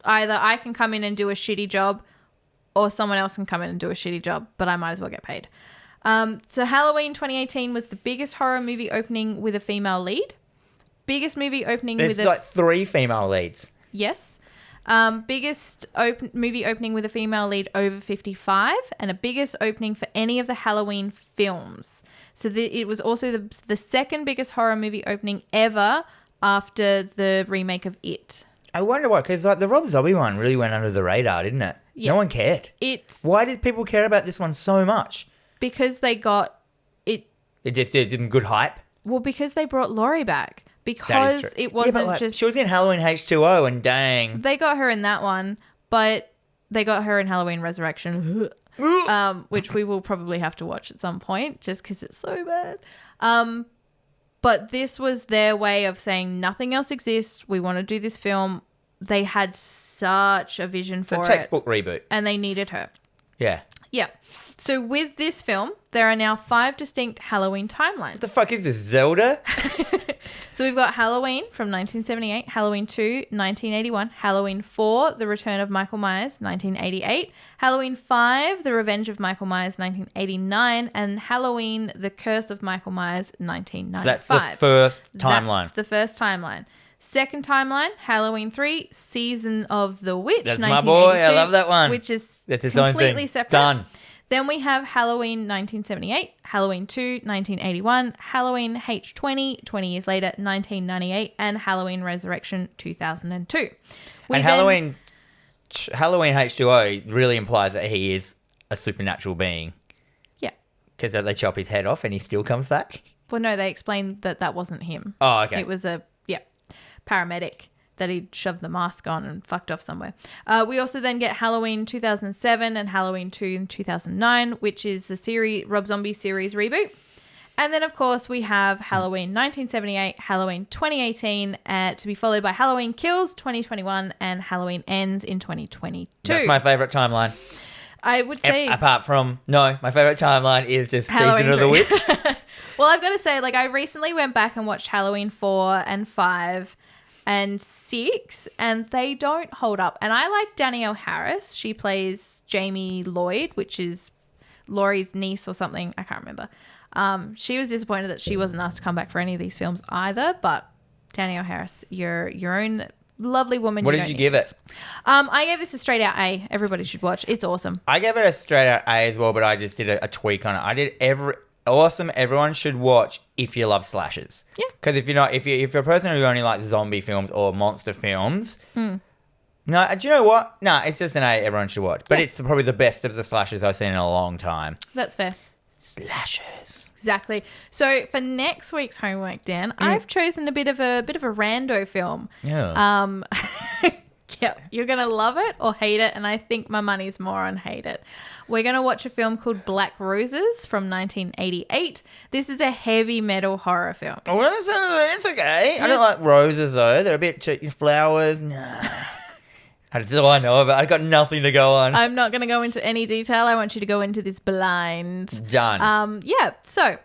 either I can come in and do a shitty job or someone else can come in and do a shitty job, but I might as well get paid. So Halloween 2018 was the biggest horror movie opening with a female lead. Biggest movie opening There's with like 3 female leads. Yes. Biggest movie opening with a female lead over 55, and a biggest opening for any of the Halloween films. So it was also the second biggest horror movie opening ever after the remake of It. I wonder why, because like the Rob Zombie one really went under the radar, didn't it? Yeah. No one cared. Why did people care about this one so much? Because they got it. It just did them good hype. Well, because they brought Laurie back. That Because is true. it wasn't but like, just. she was in Halloween H2O and dang. They got her in that one, but they got her in Halloween Resurrection, which we will probably have to watch at some point just because it's so bad. But this was their way of saying nothing else exists. We want to do this film. They had such a vision for It's it. a textbook reboot. And they needed her. Yeah. Yeah. So with this film, there are now 5 distinct Halloween timelines. What the fuck is this, Zelda? So we've got Halloween from 1978, Halloween 2, 1981, Halloween 4, The Return of Michael Myers, 1988, Halloween 5, The Revenge of Michael Myers, 1989, and Halloween, The Curse of Michael Myers, 1995. So that's the first timeline. That's the first timeline. Second timeline, Halloween 3, Season of the Witch, That's my boy. I love that one. Which is That's its own completely thing. separate. Done. Then we have Halloween 1978, Halloween 2, 1981, Halloween H20, 20 years later, 1998, and Halloween Resurrection 2002. And Halloween H2O really implies that he is a supernatural being. Yeah. Because they chop his head off and he still comes back. Well, no, they explained that that wasn't him. Oh, okay. It was a paramedic that he shoved the mask on and fucked off somewhere. We also then get Halloween 2007 and Halloween 2 in 2009, which is the Rob Zombie series reboot. And then, of course, we have Halloween 1978, Halloween 2018, to be followed by Halloween Kills 2021 and Halloween Ends in 2022. That's my favourite timeline. I would say... my favourite timeline is just Halloween Season of the 3. Witch. Well, I've got to say, I recently went back and watched Halloween 4 and 5 and 6, and they don't hold up. And I like Danielle Harris. She plays Jamie Lloyd, which is Laurie's niece or something. I can't remember. She was disappointed that she wasn't asked to come back for any of these films either. But Danielle Harris, you're your own lovely woman. What did you give it? I gave this a straight out A. Everybody should watch. It's awesome. I gave it a straight out A as well, but I just did a tweak on it. I did awesome. Everyone should watch if you love slashers. Yeah. Because if you're a person who only likes zombie films or monster films, no, do you know what? No, it's just an A everyone should watch. But it's probably the best of the slashers I've seen in a long time. That's fair. Slashers. Exactly. So for next week's homework, Dan, I've chosen a bit of a rando film. Yeah. Yeah, you're going to love it or hate it, and I think my money's more on hate it. We're going to watch a film called Black Roses from 1988. This is a heavy metal horror film. Well, it's okay. I don't like roses, though. They're a bit flowers. Nah. That's all I know of it. I've got nothing to go on. I'm not going to go into any detail. I want you to go into this blind. Done. Yeah, so...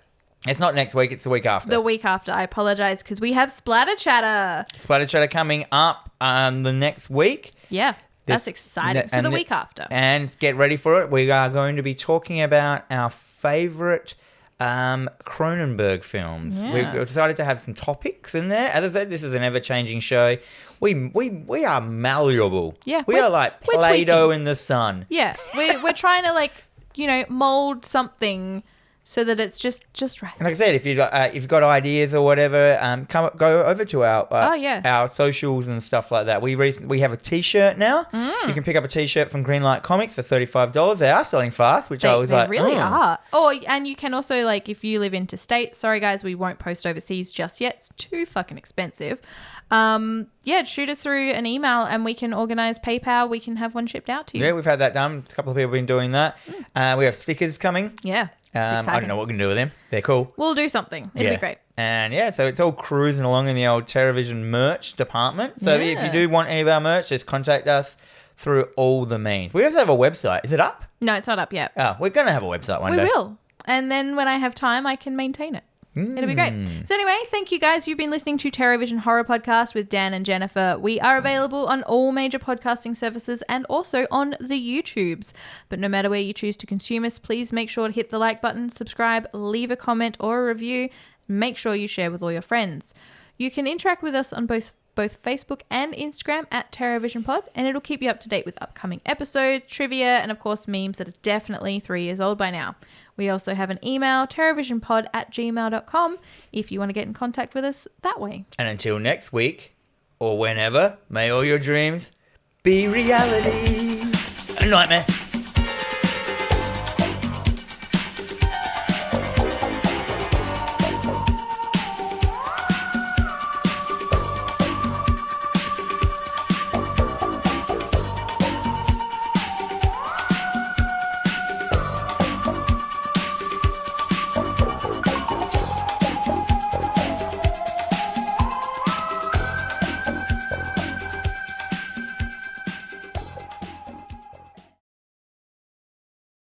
It's not next week. It's the week after. The week after. I apologise because we have Splatter Chatter. Splatter Chatter coming up the next week. Yeah, that's exciting. So the week after. And get ready for it. We are going to be talking about our favourite Cronenberg films. Yes. We've decided to have some topics in there. As I said, this is an ever-changing show. We are malleable. Yeah, we are like Play-Doh tweaking in the sun. Yeah, we're trying to mold something so that it's just right. And like I said, if you've got ideas or whatever, go over to our our socials and stuff like that. We have a T-shirt now. You can pick up a T-shirt from Greenlight Comics for $35. They are selling fast, which I was they like, really are. Oh, and you can also if you live interstate. Sorry guys, we won't post overseas just yet. It's too fucking expensive. Shoot us through an email and we can organise PayPal. We can have one shipped out to you. Yeah, we've had that done. A couple of people have been doing that. We have stickers coming. Yeah. I don't know what we're going to do with them. They're cool. We'll do something. It'll be great. And so it's all cruising along in the old TerrorVision merch department. So if you do want any of our merch, just contact us through all the means. We also have a website. Is it up? No, it's not up yet. Oh, we're going to have a website one day. We will. And then when I have time, I can maintain it. It'll be great. So anyway, thank you guys. You've been listening to TerrorVision Horror Podcast with Dan and Jennifer. We are available on all major podcasting services and also on the YouTubes. But no matter where you choose to consume us, please make sure to hit the like button, subscribe, leave a comment or a review. Make sure you share with all your friends. You can interact with us on both Facebook and Instagram at TerrorVision Pod, and it'll keep you up to date with upcoming episodes, trivia, and of course memes that are definitely 3 years old by now. We also have an email, terrorvisionpod@gmail.com, if you want to get in contact with us that way. And until next week, or whenever, may all your dreams be reality. A nightmare.